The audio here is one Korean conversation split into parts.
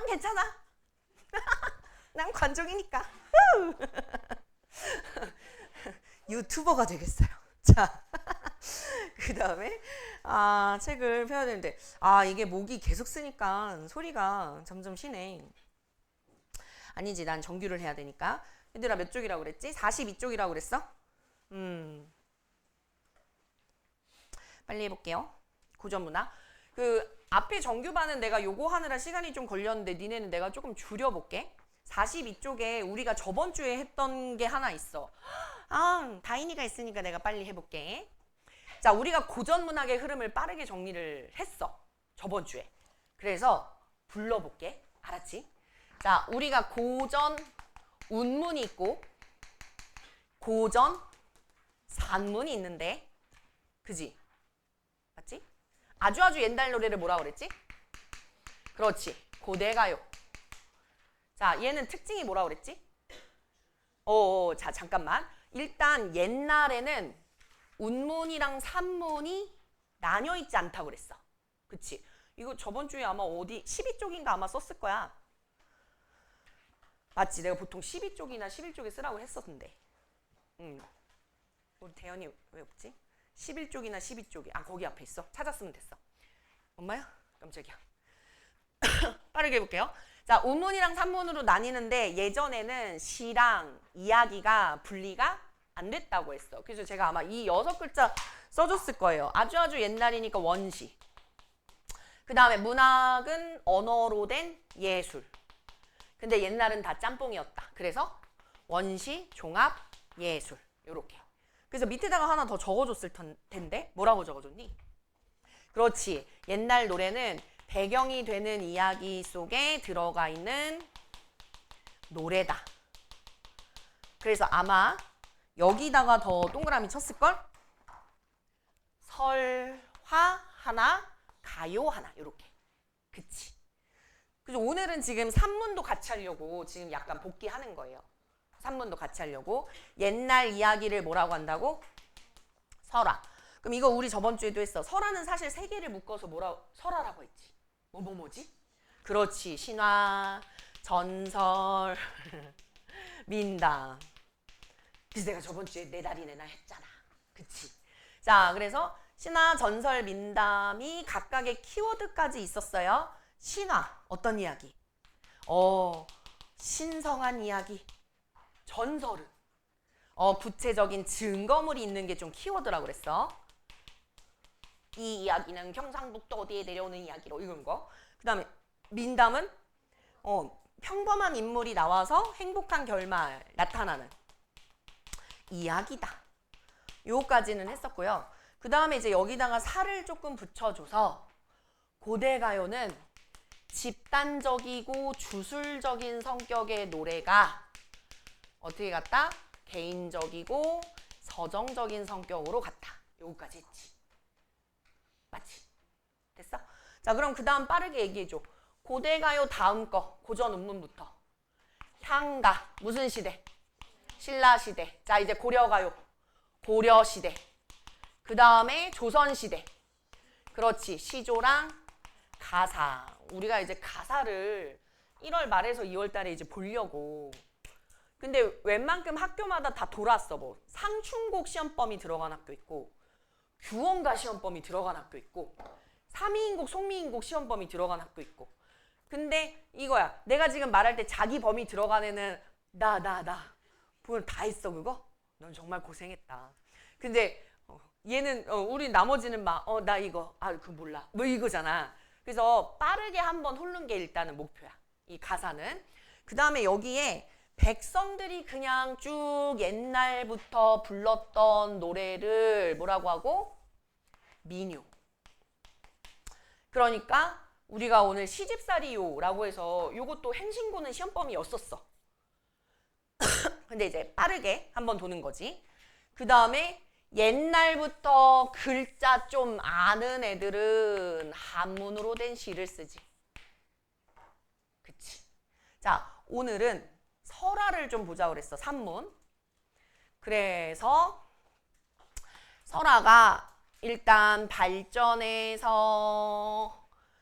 괜찮아. 난 관종이니까. 유튜버가 되겠어요. 자, 그 다음에 책을 펴야 되는데 이게 목이 계속 쓰니까 소리가 점점 쉬네. 아니지, 난 정규를 해야 되니까. 얘들아 몇 쪽이라고 그랬지? 42쪽이라고 그랬어? 빨리 해볼게요. 고전문학. 그 앞에 정규반은 내가 요거 하느라 시간이 좀 걸렸는데 니네는 내가 조금 줄여볼게. 42쪽에 우리가 저번 주에 했던 게 하나 있어. 다인이가 있으니까 내가 빨리 해볼게. 자, 우리가 고전문학의 흐름을 빠르게 정리를 했어. 저번 주에. 그래서 불러볼게. 알았지? 자, 우리가 고전 운문이 있고 고전 산문이 있는데, 그지? 맞지? 아주 옛날 노래를 뭐라고 그랬지? 그렇지. 고대가요. 자, 얘는 특징이 뭐라고 그랬지? 자, 잠깐만. 일단 옛날에는 운문이랑 산문이 나뉘어 있지 않다고 그랬어. 그치? 이거 저번 주에 아마 어디 12쪽인가 아마 썼을 거야. 맞지? 내가 보통 12쪽이나 11쪽에 쓰라고 했었는데. 우리 대현이 왜 없지? 11쪽이나 12쪽이. 거기 앞에 있어. 찾았으면 됐어. 엄마야? 깜짝이야. 빠르게 해볼게요. 자, 운문이랑 산문으로 나뉘는데 예전에는 시랑 이야기가 분리가 안 됐다고 했어. 그래서 제가 아마 이 6글자 써줬을 거예요. 아주 옛날이니까 원시. 그 다음에 문학은 언어로 된 예술. 근데 옛날은 다 짬뽕이었다. 그래서 원시, 종합, 예술. 요렇게. 그래서 밑에다가 하나 더 적어줬을 텐데 뭐라고 적어줬니? 그렇지. 옛날 노래는 배경이 되는 이야기 속에 들어가 있는 노래다. 그래서 아마 여기다가 더 동그라미 쳤을걸? 설화 하나, 가요 하나 이렇게. 그치? 그래서 오늘은 지금 산문도 같이 하려고 지금 약간 복귀하는 거예요. 산문도 같이 하려고. 옛날 이야기를 뭐라고 한다고? 설화. 그럼 이거 우리 저번 주에도 했어. 설화는 사실 세 개를 묶어서 설화라고 했지. 뭐지? 그렇지. 신화, 전설, 민담. 그래서 내가 저번 주에 네 달이 내나 했잖아. 그치? 자, 그래서 신화, 전설, 민담이 각각의 키워드까지 있었어요. 신화, 어떤 이야기? 신성한 이야기. 전설은? 구체적인 증거물이 있는 게 좀 키워드라고 그랬어. 이 이야기는 경상북도 어디에 내려오는 이야기로 이런 거. 그 다음에 민담은 평범한 인물이 나와서 행복한 결말 나타나는 이야기다. 요거까지는 했었고요. 그 다음에 이제 여기다가 살을 조금 붙여줘서 고대가요는 집단적이고 주술적인 성격의 노래가 어떻게 갔다? 개인적이고 서정적인 성격으로 갔다. 요거까지 했지. 맞지? 됐어? 자, 그럼 그 다음 빠르게 얘기해줘. 고대가요 다음 거 고전 운문부터. 향가 무슨 시대? 신라시대. 자, 이제 고려가요. 고려시대. 그 다음에 조선시대. 그렇지. 시조랑 가사. 우리가 이제 가사를 1월 말에서 2월 달에 이제 보려고. 근데 웬만큼 학교마다 다 돌았어. 뭐 상충곡 시험범위 들어간 학교 있고 규원가 시험범위 들어간 학교 있고 3위인곡, 송미인곡 시험범위 들어간 학교 있고. 근데 이거야. 내가 지금 말할 때 자기 범위 들어간 애는 나. 그걸 다 했어 그거? 넌 정말 고생했다. 근데 얘는 우리 나머지는 막 나 이거 그거 몰라 뭐 이거잖아. 그래서 빠르게 한번 훑는 게 일단은 목표야. 이 가사는. 그 다음에 여기에 백성들이 그냥 쭉 옛날부터 불렀던 노래를 뭐라고 하고? 민요. 그러니까 우리가 오늘 시집살이요라고 해서 요것도 행신고는 시험범위였었어. 근데 이제 빠르게 한번 도는 거지. 그 다음에 옛날부터 글자 좀 아는 애들은 한문으로 된 시를 쓰지. 그치? 자, 오늘은 설화를 좀 보자 그랬어. 산문. 그래서 설화가 일단 발전해서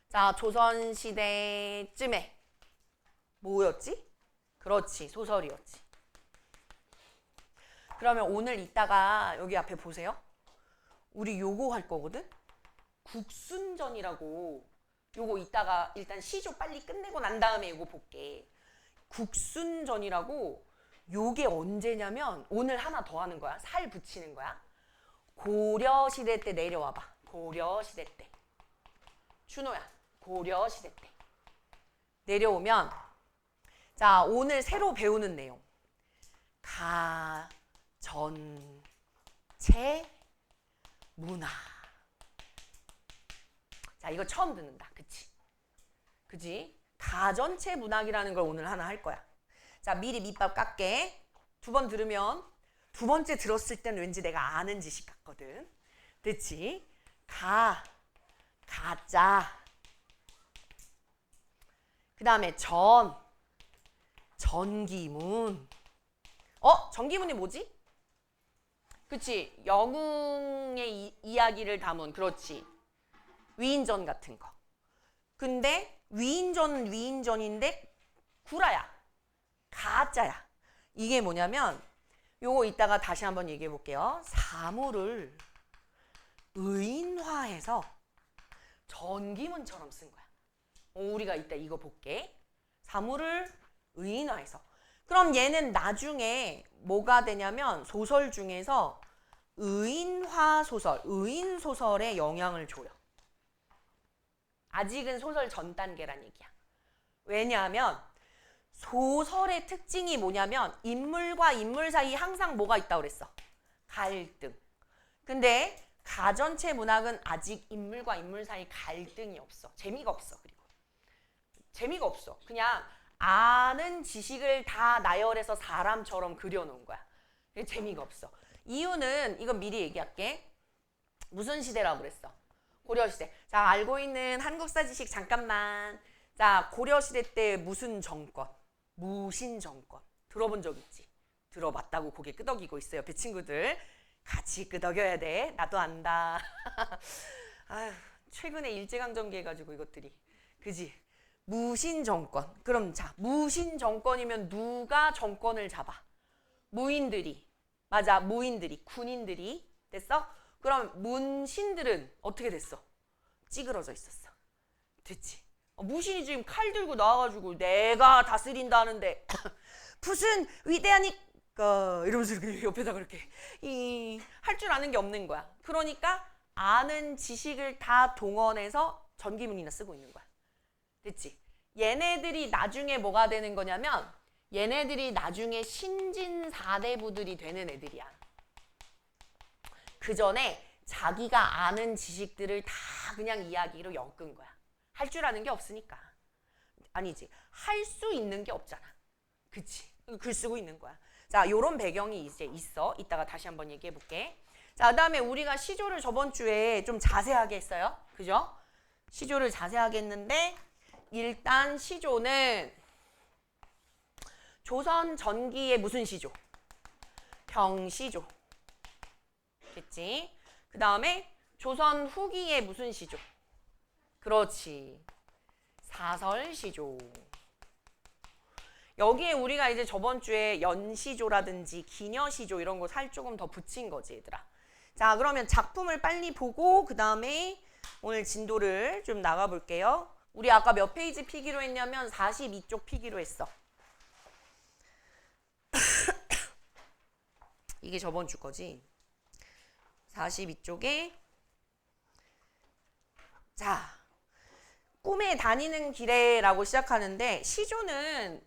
자, 조선시대쯤에 뭐였지? 그렇지, 소설이었지. 그러면 오늘 이따가 여기 앞에 보세요. 우리 요거 할 거거든? 국순전이라고. 요거 이따가 일단 시조 빨리 끝내고 난 다음에 요거 볼게. 국순전이라고. 요게 언제냐면 오늘 하나 더 하는 거야. 살 붙이는 거야. 고려시대 때 내려와봐. 고려시대 때. 준호야, 고려시대 때. 내려오면 자, 오늘 새로 배우는 내용. 가전체 문화. 자, 이거 처음 듣는다. 그치? 그지? 가전체 문학이라는 걸 오늘 하나 할 거야. 자, 미리 밑밥 깎게. 두 번 들으면 두 번째 들었을 땐 왠지 내가 아는 지식 같거든. 됐지? 가자. 그 다음에 전기문. 전기문이 뭐지? 그치? 영웅의 이야기를 담은, 그렇지. 위인전 같은 거. 근데 위인전인데 구라야. 가짜야. 이게 뭐냐면 요거 이따가 다시 한번 얘기해 볼게요. 사물을 의인화해서 전기문처럼 쓴 거야. 우리가 이따 이거 볼게. 사물을 의인화해서. 그럼 얘는 나중에 뭐가 되냐면 소설 중에서 의인화 소설, 의인 소설에 영향을 줘요. 아직은 소설 전 단계란 얘기야. 왜냐하면 소설의 특징이 뭐냐면 인물과 인물 사이에 항상 뭐가 있다고 그랬어? 갈등. 근데 가전체 문학은 아직 인물과 인물 사이 갈등이 없어. 재미가 없어. 그리고 재미가 없어. 그냥 아는 지식을 다 나열해서 사람처럼 그려놓은 거야. 재미가 없어. 이유는 이건 미리 얘기할게. 무슨 시대라고 그랬어? 고려시대. 자, 알고 있는 한국사 지식 잠깐만. 자, 고려시대 때 무슨 정권? 무신정권. 들어본 적 있지? 들어봤다고 고개 끄덕이고 있어요. 옆에 친구들. 같이 끄덕여야 돼. 나도 안다. 아휴, 최근에 일제강점기 해가지고 이것들이. 그지? 무신정권. 그럼 자, 무신정권이면 누가 정권을 잡아? 무인들이. 맞아, 무인들이. 군인들이. 됐어? 그럼 문신들은 어떻게 됐어? 찌그러져 있었어. 됐지? 무신이 지금 칼 들고 나와가지고 내가 다스린다는데 무슨 위대하니까 이러면서 이렇게 옆에다 그렇게 할 줄 아는 게 없는 거야. 그러니까 아는 지식을 다 동원해서 전기문이나 쓰고 있는 거야. 됐지? 얘네들이 나중에 뭐가 되는 거냐면 얘네들이 나중에 신진사대부들이 되는 애들이야. 그 전에 자기가 아는 지식들을 다 그냥 이야기로 엮은 거야. 할 줄 아는 게 없으니까. 아니지. 할 수 있는 게 없잖아. 그치? 글 쓰고 있는 거야. 자, 요런 배경이 이제 있어. 이따가 다시 한번 얘기해 볼게. 자, 그 다음에 우리가 시조를 저번 주에 좀 자세하게 했어요. 그죠? 시조를 자세하게 했는데 일단 시조는 조선 전기의 무슨 시조? 병시조. 됐지? 그 다음에 조선 후기의 무슨 시조? 그렇지. 사설시조. 여기에 우리가 이제 저번 주에 연시조라든지 기녀시조 이런 거 살 조금 더 붙인 거지, 얘들아. 자, 그러면 작품을 빨리 보고 그 다음에 오늘 진도를 좀 나가볼게요. 우리 아까 몇 페이지 피기로 했냐면 42쪽 피기로 했어. 이게 저번 주 거지. 42쪽에 자, 꿈에 다니는 길에라고 시작하는데 시조는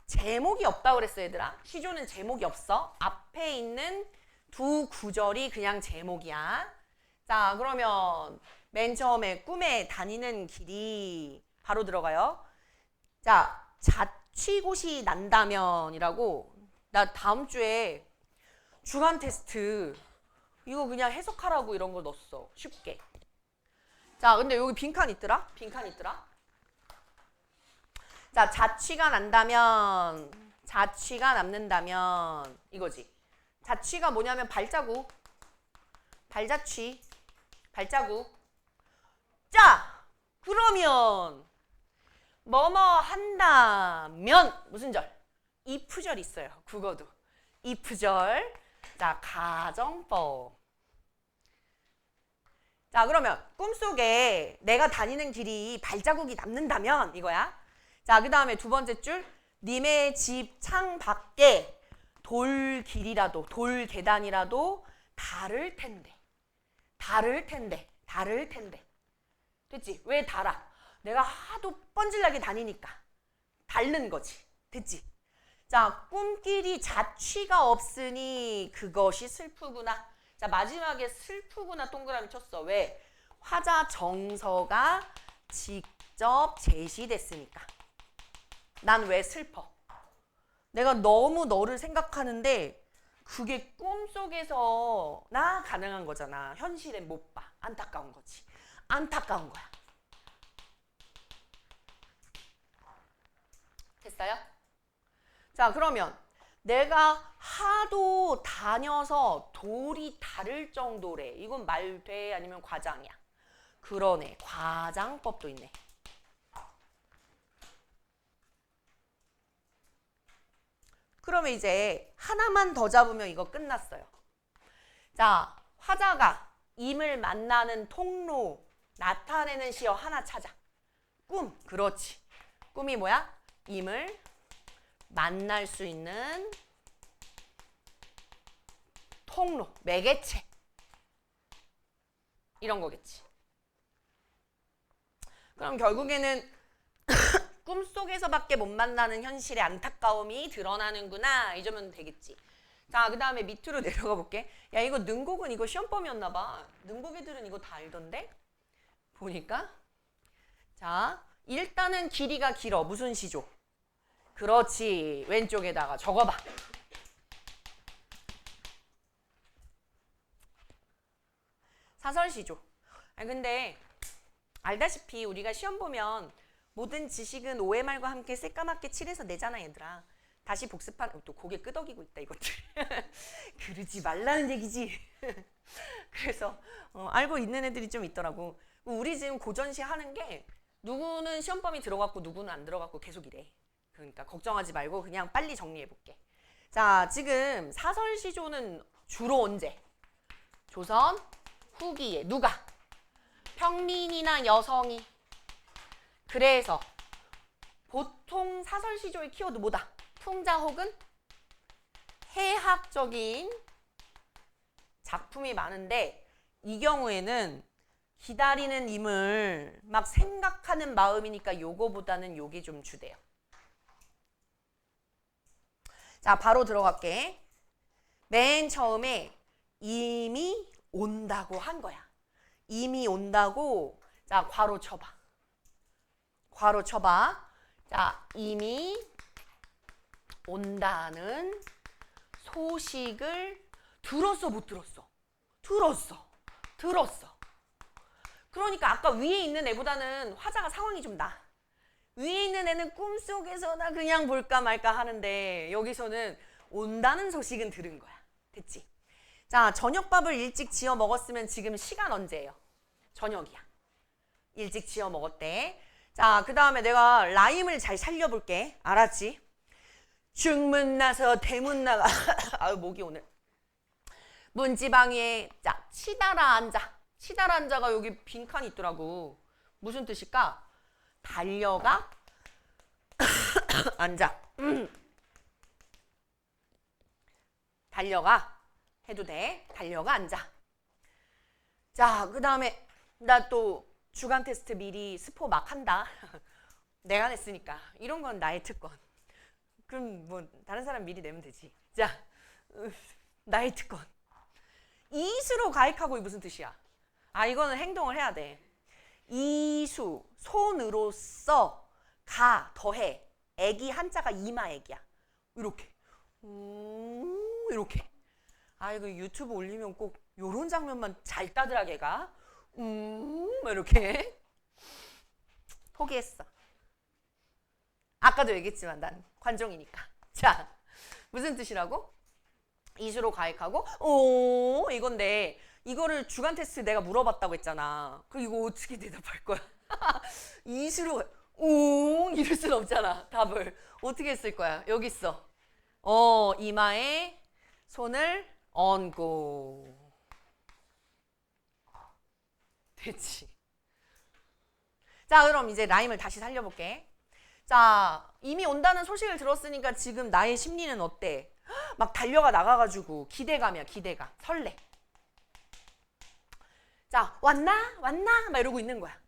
제목이 없다고 그랬어, 얘들아. 시조는 제목이 없어. 앞에 있는 두 구절이 그냥 제목이야. 자, 그러면 맨 처음에 꿈에 다니는 길이 바로 들어가요. 자, 자취고시 난다면이라고. 나 다음 주에 주간 테스트 이거 그냥 해석하라고 이런 거 넣었어. 쉽게. 자, 근데 여기 빈칸 있더라? 빈칸 있더라? 자, 자취가 난다면, 자취가 남는다면 이거지. 자취가 뭐냐면 발자국. 발자취. 발자국. 자, 그러면 뭐뭐 한다면 무슨 절? if절 있어요. 국어도. if절. 자, 가정법. 자, 그러면 꿈속에 내가 다니는 길이 발자국이 남는다면 이거야. 자, 그 다음에 두 번째 줄. 님의 집 창 밖에 돌길이라도 돌 계단이라도 다를 텐데. 다를 텐데. 다를 텐데. 됐지? 왜 달아? 내가 하도 뻔질나게 다니니까 다른 거지. 됐지? 자, 꿈길이 자취가 없으니 그것이 슬프구나. 자, 마지막에 슬프구나 동그라미 쳤어. 왜? 화자 정서가 직접 제시됐으니까. 난 왜 슬퍼? 내가 너무 너를 생각하는데 그게 꿈속에서나 가능한 거잖아. 현실엔 못 봐. 안타까운 거지. 안타까운 거야. 됐어요? 자, 그러면 내가 하도 다녀서 돌이 다를 정도래. 이건 말 돼? 아니면 과장이야? 그러네. 과장법도 있네. 그러면 이제 하나만 더 잡으면 이거 끝났어요. 자, 화자가 임을 만나는 통로 나타내는 시어 하나 찾아. 꿈. 그렇지. 꿈이 뭐야? 임을 만날 수 있는 통로, 매개체. 이런 거겠지. 그럼 결국에는 꿈속에서밖에 못 만나는 현실의 안타까움이 드러나는구나. 이 점은 되겠지. 자, 그 다음에 밑으로 내려가 볼게. 야, 이거 능곡은 이거 시험범이었나 봐. 능곡 애들은 이거 다 알던데? 보니까. 자, 일단은 길이가 길어. 무슨 시조? 그렇지. 왼쪽에다가 적어봐. 사설시조. 아니 근데 알다시피 우리가 시험 보면 모든 지식은 OMR과 함께 새까맣게 칠해서 내잖아 얘들아. 다시 복습한 또 고개 끄덕이고 있다 이것들. 그러지 말라는 얘기지. 그래서 알고 있는 애들이 좀 있더라고. 우리 지금 고전시 하는 게 누구는 시험범위 들어갔고 누구는 안 들어갔고 계속 이래. 그러니까 걱정하지 말고 그냥 빨리 정리해 볼게. 자, 지금 사설시조는 주로 언제? 조선 후기에 누가? 평민이나 여성이. 그래서 보통 사설시조의 키워드 뭐다? 풍자 혹은 해학적인 작품이 많은데 이 경우에는 기다리는 임을 막 생각하는 마음이니까 요거보다는 요게 좀 주대요. 자, 바로 들어갈게. 맨 처음에 임이 온다고 한 거야. 임이 온다고. 자, 괄호 쳐봐. 괄호 쳐봐. 자, 임이 온다는 소식을 들었어, 못 들었어? 들었어. 그러니까 아까 위에 있는 애보다는 화자가 상황이 좀 나. 위에 있는 애는 꿈속에서나 그냥 볼까 말까 하는데 여기서는 온다는 소식은 들은 거야. 됐지? 자, 저녁밥을 일찍 지어 먹었으면 지금 시간 언제예요? 저녁이야. 일찍 지어 먹었대. 자, 그 다음에 내가 라임을 잘 살려볼게. 알았지? 중문 나서 대문 나가. 아유, 목이 오늘. 문지방에 자, 치달아 앉아. 치달아 앉아가 여기 빈칸이 있더라고. 무슨 뜻일까? 달려가 앉아. 달려가 해도 돼. 달려가 앉아. 자, 그 다음에 나 또 주간 테스트 미리 스포 막 한다. 내가 냈으니까. 이런 건 나의 특권. 그럼 뭐 다른 사람 미리 내면 되지. 자, 나의 특권. 이수로 가익하고 무슨 뜻이야? 아, 이거는 행동을 해야 돼. 이수, 손으로써 가, 더해. 애기 한자가 이마 애기야. 이렇게. 이렇게. 아, 이거 유튜브 올리면 꼭 요런 장면만 잘 따더라 걔가. 이렇게. 포기했어. 아까도 얘기했지만 난 관종이니까. 자, 무슨 뜻이라고? 이수로 가익하고 오 이건데 이거를 주간 테스트 내가 물어봤다고 했잖아. 그럼 이거 어떻게 대답할 거야? 이수로 이럴 순 없잖아. 답을 어떻게 쓸 거야? 여기 있어. 이마에 손을 얹고. 됐지. 자, 그럼 이제 라임을 다시 살려볼게. 자, 이미 온다는 소식을 들었으니까 지금 나의 심리는 어때? 막 달려가 나가가지고 기대감이야, 기대감. 설레. 자, 왔나? 왔나? 막 이러고 있는 거야.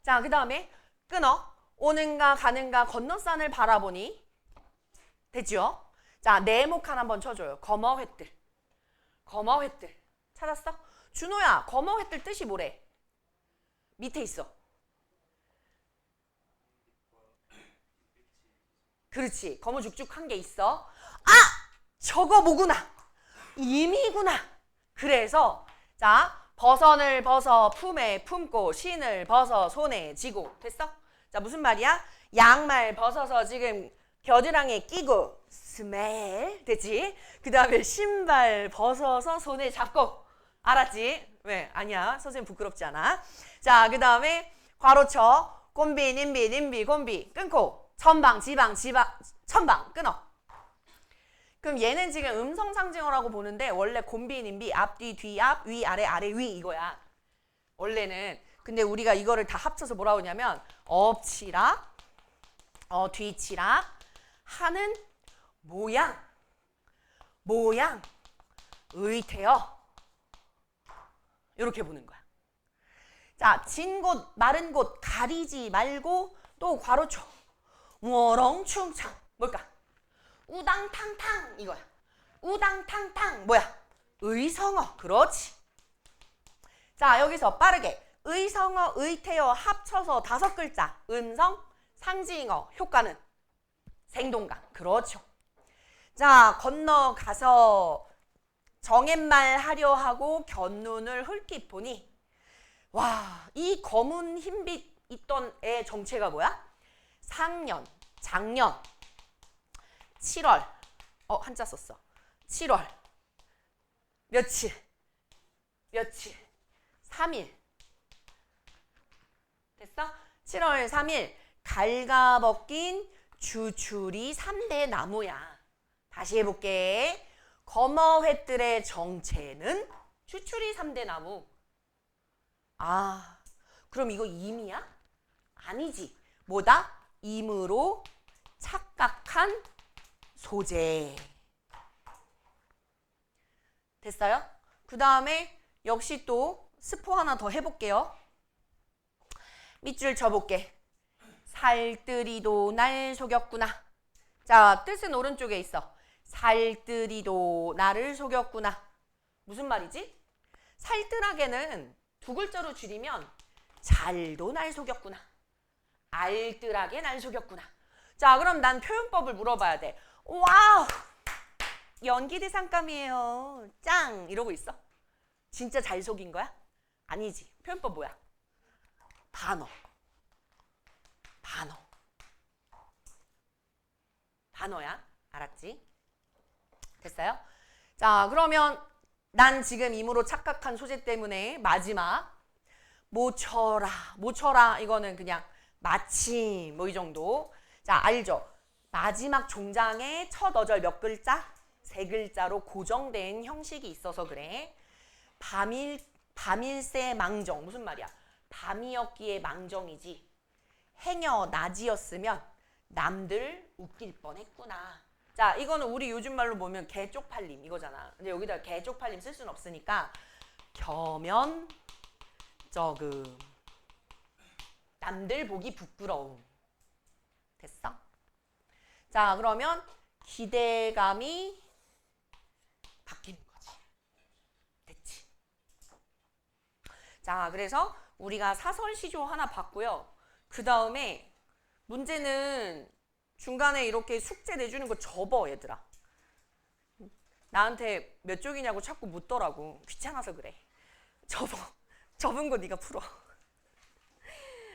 자, 그 다음에 끊어. 오는가 가는가 건너산을 바라보니. 됐죠? 자, 네모칸 한번 쳐줘요. 거머회뜰. 거머회뜰. 찾았어? 준호야, 거머회뜰 뜻이 뭐래? 밑에 있어. 그렇지. 거무죽죽한 게 있어. 아! 저거 뭐구나. 임이구나. 그래서 자, 버선을 벗어 품에 품고 신을 벗어 손에 쥐고. 됐어? 자, 무슨 말이야? 양말 벗어서 지금 겨드랑이에 끼고 스멜. 됐지? 그 다음에 신발 벗어서 손에 잡고. 알았지? 왜? 아니야. 선생님 부끄럽지 않아. 자, 그 다음에 괄호 쳐. 곰비 님비 님비 곰비 끊고 천방 지방 지방 천방 끊어. 그럼 얘는 지금 음성 상징어라고 보는데 원래 곰비 님비 앞뒤 뒤앞 위 아래 아래 위 이거야. 원래는. 근데 우리가 이거를 다 합쳐서 뭐라고 하냐면 엎치락 뒤치락 하는 모양 의태어 이렇게 보는 거야. 자, 진 곳 마른 곳 가리지 말고 또 괄호초 워렁충창 뭘까? 우당탕탕 이거야. 우당탕탕 뭐야? 의성어. 그렇지. 자, 여기서 빠르게 의성어 의태어 합쳐서 5글자 음성 상징어 효과는 생동감. 그렇죠. 자, 건너가서 정옛말 하려 하고 곁눈을 흘낏 보니 와, 이 검은 흰빛 있던 애 정체가 뭐야? 상년, 작년, 7월. 한자 썼어. 7월. 며칠? 3일. 됐어? 7월 3일 갈가벗긴 주추리 3대 나무야. 다시 해볼게. 거머회뜰의 정체는 주추리 3대 나무. 아, 그럼 이거 임이야? 아니지. 뭐다? 임으로 착각한 소재. 됐어요? 그 다음에 역시 또 스포 하나 더 해볼게요. 밑줄 쳐볼게. 살뜰이도 날 속였구나. 자, 뜻은 오른쪽에 있어. 살뜰이도 나를 속였구나. 무슨 말이지? 살뜰하게는 2글자로 줄이면 잘도 날 속였구나. 알뜰하게 날 속였구나. 자, 그럼 난 표현법을 물어봐야 돼. 와우! 연기대상감이에요. 짱! 이러고 있어? 진짜 잘 속인 거야? 아니지. 표현법 뭐야? 단어. 단어야. 알았지? 됐어요? 자, 그러면 난 지금 임으로 착각한 소재 때문에 마지막 모쳐라 이거는 그냥 마침 뭐 이 정도. 자, 알죠? 마지막 종장에 첫 어절 몇 글자? 3글자로 고정된 형식이 있어서 그래. 밤일새 망정. 무슨 말이야? 밤이었기에 망정이지. 행여 낮이었으면 남들 웃길 뻔했구나. 자, 이거는 우리 요즘 말로 보면 개쪽팔림 이거잖아. 근데 여기다 개쪽팔림 쓸 수는 없으니까 겸연쩍음. 남들 보기 부끄러움. 됐어? 자, 그러면 기대감이 바뀌는 거지. 됐지? 자, 그래서 우리가 사설시조 하나 봤고요. 그 다음에 문제는 중간에 이렇게 숙제 내주는 거 접어, 얘들아. 나한테 몇 쪽이냐고 자꾸 묻더라고. 귀찮아서 그래. 접어. 접은 거 네가 풀어.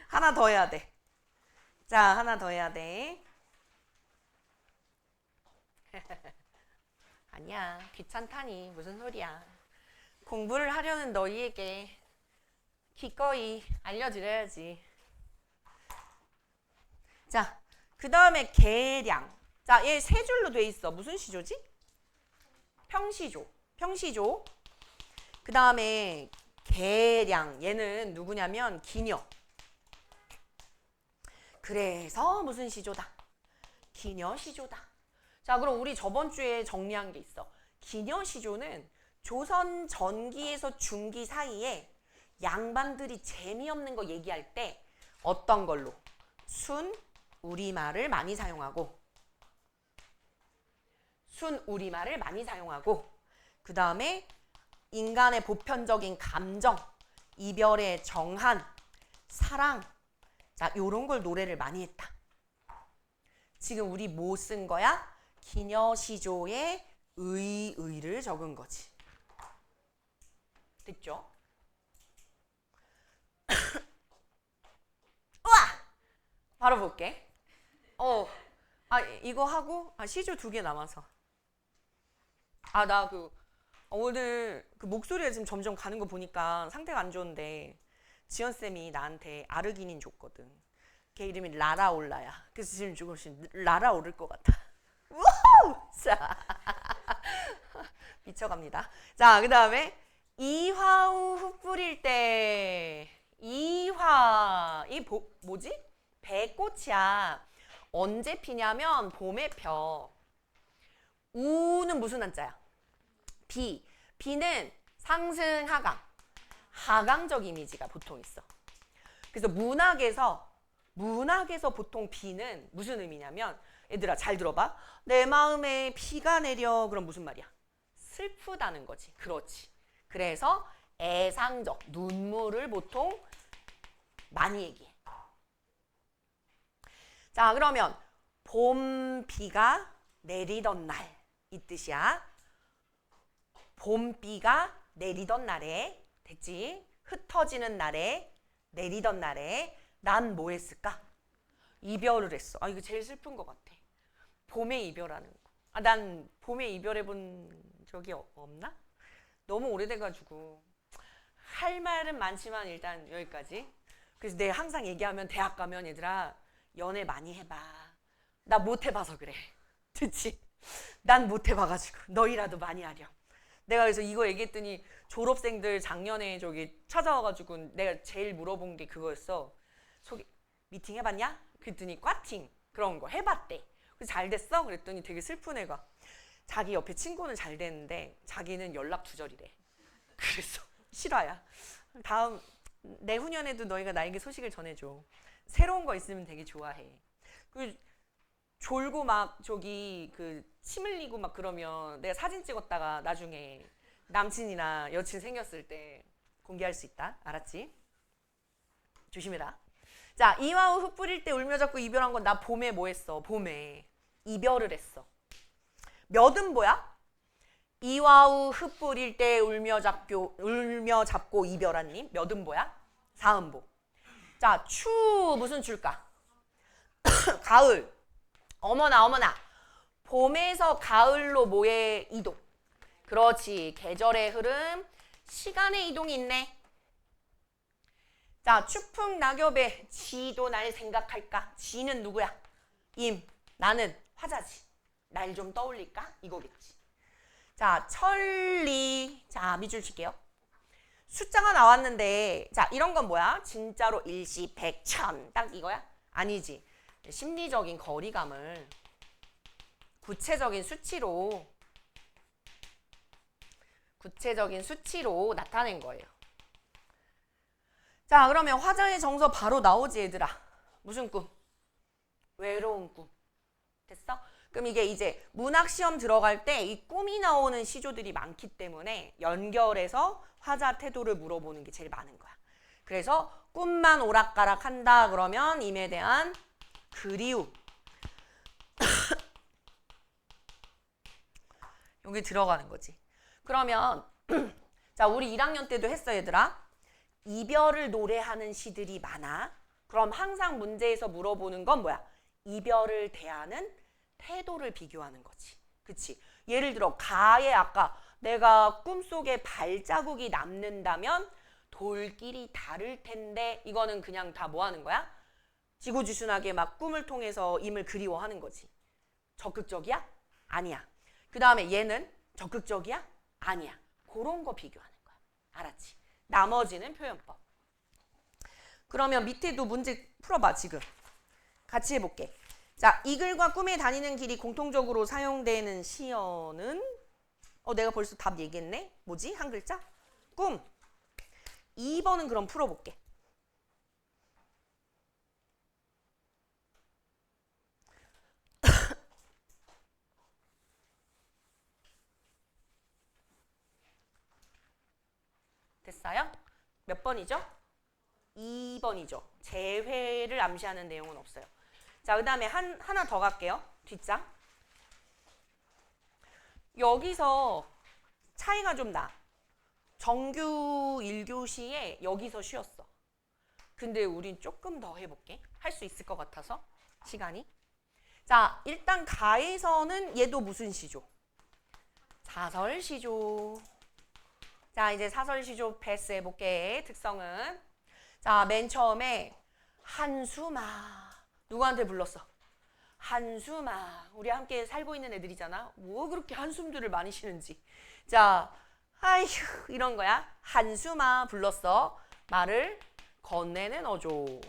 하나 더 해야 돼. 자, 하나 더 해야 돼. 아니야, 귀찮다니 무슨 소리야. 공부를 하려는 너희에게 기꺼이 알려드려야지. 자, 그 다음에 계량. 자, 얘 세 줄로 돼 있어. 무슨 시조지? 평시조. 평시조. 그 다음에 계량. 얘는 누구냐면 기녀. 그래서 무슨 시조다? 기녀 시조다. 자, 그럼 우리 저번 주에 정리한 게 있어. 기녀 시조는 조선 전기에서 중기 사이에 양반들이 재미없는 거 얘기할 때 어떤 걸로? 순 우리말을 많이 사용하고 그 다음에 인간의 보편적인 감정, 이별의 정한, 사랑, 자, 요런 걸 노래를 많이 했다. 지금 우리 뭐 쓴 거야? 기녀시조의 의를 적은 거지. 됐죠? 우와! 바로 볼게. 이거 하고 시조 2개 남아서. 나 오늘 그 목소리가 지금 점점 가는 거 보니까 상태가 안 좋은데 지연쌤이 나한테 아르기닌 줬거든. 걔 이름이 라라올라야. 그래서 지금 조금씩 라라오를 것 같아. 우후! 자, 미쳐갑니다. 자, 그 다음에 이화우 흙 뿌릴 때 이화 뭐지? 배꽃이야. 언제 피냐면 봄에 펴. 우는 무슨 한자야? 비. 비는 상승 하강. 하강적 이미지가 보통 있어. 그래서 문학에서 보통 비는 무슨 의미냐면 얘들아 잘 들어봐. 내 마음에 비가 내려. 그럼 무슨 말이야? 슬프다는 거지. 그렇지. 그래서 애상적 눈물을 보통 많이 얘기해. 자, 그러면 봄비가 내리던 날 이 뜻이야. 봄비가 내리던 날에 됐지? 흩어지는 날에 내리던 날에 난 뭐 했을까? 이별을 했어. 이거 제일 슬픈 것 같아. 봄에 이별하는 거. 난 봄에 이별해 본 적이 없나? 너무 오래돼가지고 할 말은 많지만 일단 여기까지. 그래서 내가 항상 얘기하면 대학 가면 얘들아 연애 많이 해봐. 나 못 해봐서 그래. 그치? 난 못 해봐가지고 너희라도 많이 하렴. 내가 그래서 이거 얘기했더니 졸업생들 작년에 저기 찾아와가지고 내가 제일 물어본 게 그거였어. 미팅 해봤냐? 그랬더니 꽈팅 그런 거 해봤대. 그래서 잘 됐어? 그랬더니 되게 슬픈 애가 자기 옆에 친구는 잘 됐는데 자기는 연락 두절이래. 그래서 실화야. 다음 내후년에도 너희가 나에게 소식을 전해줘. 새로운 거 있으면 되게 좋아해. 졸고 막 저기 침 흘리고 막 그러면 내가 사진 찍었다가 나중에 남친이나 여친 생겼을 때 공개할 수 있다. 알았지? 조심해라. 자, 이화우 흙 뿌릴 때 울며 잡고 이별한 건 나 봄에 뭐 했어? 봄에 이별을 했어. 몇은 뭐야? 이화우 흙 뿌릴 때 울며 잡고 이별한 님. 몇은 뭐야? 사음보. 자, 추 무슨 추일까? 가을. 어머나. 봄에서 가을로 뭐의 이동? 그렇지. 계절의 흐름, 시간의 이동이 있네. 자, 추풍 낙엽에 지도 날 생각할까? 지는 누구야? 임. 나는 화자지. 날 좀 떠올릴까? 이거겠지. 자, 천리. 자, 밑줄 칠게요. 숫자가 나왔는데 자, 이런 건 뭐야? 진짜로 일시, 백, 천. 딱 이거야? 아니지. 심리적인 거리감을 구체적인 수치로 나타낸 거예요. 자, 그러면 화자의 정서 바로 나오지 얘들아. 무슨 꿈? 외로운 꿈. 됐어? 그럼 이게 이제 문학시험 들어갈 때 이 꿈이 나오는 시조들이 많기 때문에 연결해서 화자 태도를 물어보는 게 제일 많은 거야. 그래서 꿈만 오락가락 한다 그러면 임에 대한 그리움. 여기 들어가는 거지. 그러면 자, 우리 1학년 때도 했어 얘들아. 이별을 노래하는 시들이 많아. 그럼 항상 문제에서 물어보는 건 뭐야? 이별을 대하는 태도를 비교하는 거지. 그치? 예를 들어 가에 아까 내가 꿈속에 발자국이 남는다면 돌길이 다를 텐데 이거는 그냥 다 뭐 하는 거야? 지고지순하게 막 꿈을 통해서 임을 그리워하는 거지. 적극적이야? 아니야. 그 다음에 얘는 적극적이야? 아니야. 그런 거 비교하는 거야. 알았지? 나머지는 표현법. 그러면 밑에도 문제 풀어봐 지금. 같이 해볼게. 자, 이 글과 꿈에 다니는 길이 공통적으로 사용되는 시어는 내가 벌써 답 얘기했네. 뭐지? 한 글자? 꿈. 2번은 그럼 풀어볼게. 됐어요? 몇 번이죠? 2번이죠. 재회를 암시하는 내용은 없어요. 자, 그 다음에 하나 더 갈게요. 뒷장. 여기서 차이가 좀 나. 정규 1교시에 여기서 쉬었어. 근데 우린 조금 더 해볼게. 할 수 있을 것 같아서 시간이. 자, 일단 가에서는 얘도 무슨 시죠? 사설시죠. 자, 이제 사설시조 패스 해볼게. 특성은. 자, 맨 처음에 한수마. 누구한테 불렀어? 한수마. 우리 함께 살고 있는 애들이잖아. 뭐 그렇게 한숨들을 많이 쉬는지. 자, 아휴 이런 거야. 한수마 불렀어. 말을 건네는 어조.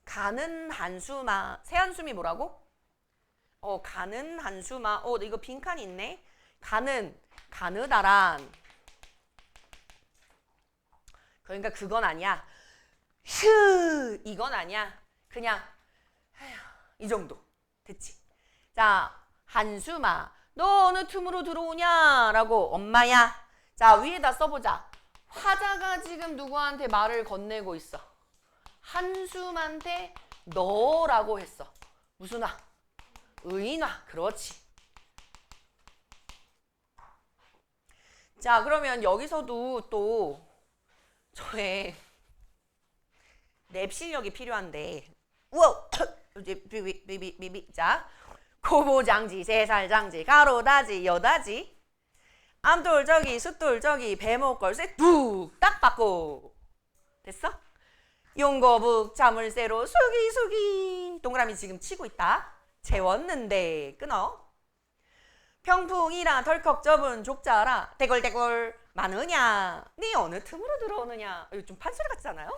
가는 한수마. 새 한숨이 뭐라고? 가는 한수마. 이거 빈칸이 있네. 가는, 가느다란. 그러니까 그건 아니야. 휴, 이건 아니야. 그냥 이 정도. 됐지? 자, 한수마. 너 어느 틈으로 들어오냐? 라고 엄마야. 자, 위에다 써보자. 화자가 지금 누구한테 말을 건네고 있어? 한숨한테 너라고 했어. 무슨 화? 의인화. 그렇지. 자, 그러면 여기서도 또 저의 랩 실력이 필요한데 우와! 비비 자, 고보장지, 세살장지, 가로다지, 여다지 암돌저기, 숫돌저기, 배목걸쇠 뚝딱 받고 됐어? 용거북, 자물쇠로 수기 동그라미 지금 치고 있다. 재웠는데 끊어. 평풍이라 덜컥 접은 족자라 대골대골 많으냐 네 어느 틈으로 들어오느냐. 이거 좀 판소리 같지 않아요?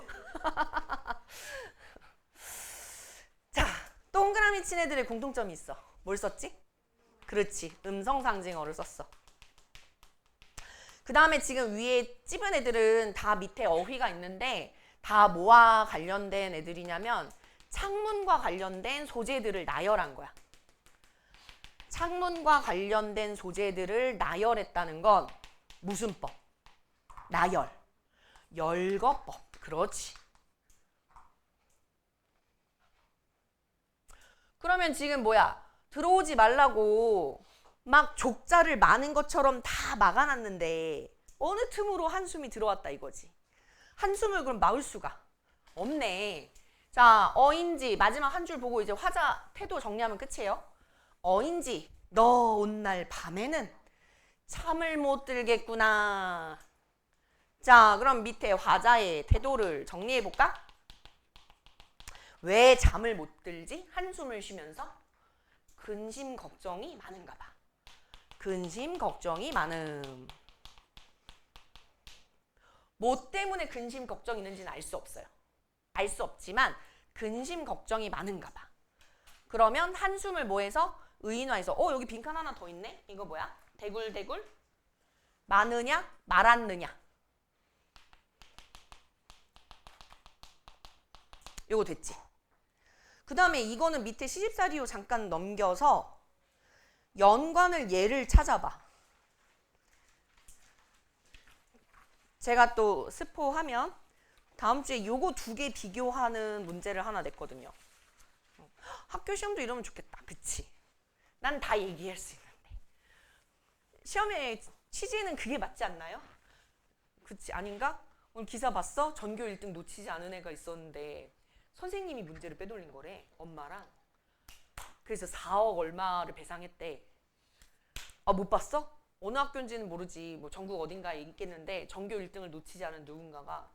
자, 동그라미 친 애들의 공통점이 있어. 뭘 썼지? 그렇지, 음성상징어를 썼어. 그 다음에 지금 위에 찝은 애들은 다 밑에 어휘가 있는데 다 뭐와 관련된 애들이냐면 창문과 관련된 소재들을 나열한 거야. 창문과 관련된 소재들을 나열했다는 건 무슨 법? 나열. 열거법. 그렇지. 그러면 지금 뭐야? 들어오지 말라고 막 족자를 많은 것처럼 다 막아놨는데 어느 틈으로 한숨이 들어왔다 이거지. 한숨을 그럼 막을 수가 없네. 자, 어인지 마지막 한 줄 보고 이제 화자 태도 정리하면 끝이에요. 어인지 너 온 날 밤에는 잠을 못 들겠구나. 자, 그럼 밑에 화자의 태도를 정리해 볼까? 왜 잠을 못 들지? 한숨을 쉬면서 근심 걱정이 많은가 봐. 근심 걱정이 많음. 뭐 때문에 근심 걱정이 있는지는 알 수 없어요. 알 수 없지만 근심 걱정이 많은가 봐. 그러면 한숨을 뭐해서? 의인화해서 여기 빈칸 하나 더 있네? 이거 뭐야? 대굴대굴? 많으냐? 말았느냐? 요거 됐지? 그 다음에 이거는 밑에 시집살이로 잠깐 넘겨서 연관을 얘를 찾아봐. 제가 또 스포하면 다음 주에 요거 두 개 비교하는 문제를 하나 냈거든요. 학교 시험도 이러면 좋겠다. 그치? 난 다 얘기할 수 있는데. 시험의 취지는 그게 맞지 않나요? 그치? 아닌가? 오늘 기사 봤어? 전교 1등 놓치지 않은 애가 있었는데 선생님이 문제를 빼돌린 거래. 엄마랑. 그래서 4억 얼마를 배상했대. 아, 못 봤어? 어느 학교인지는 모르지. 뭐 전국 어딘가에 있겠는데 전교 1등을 놓치지 않은 누군가가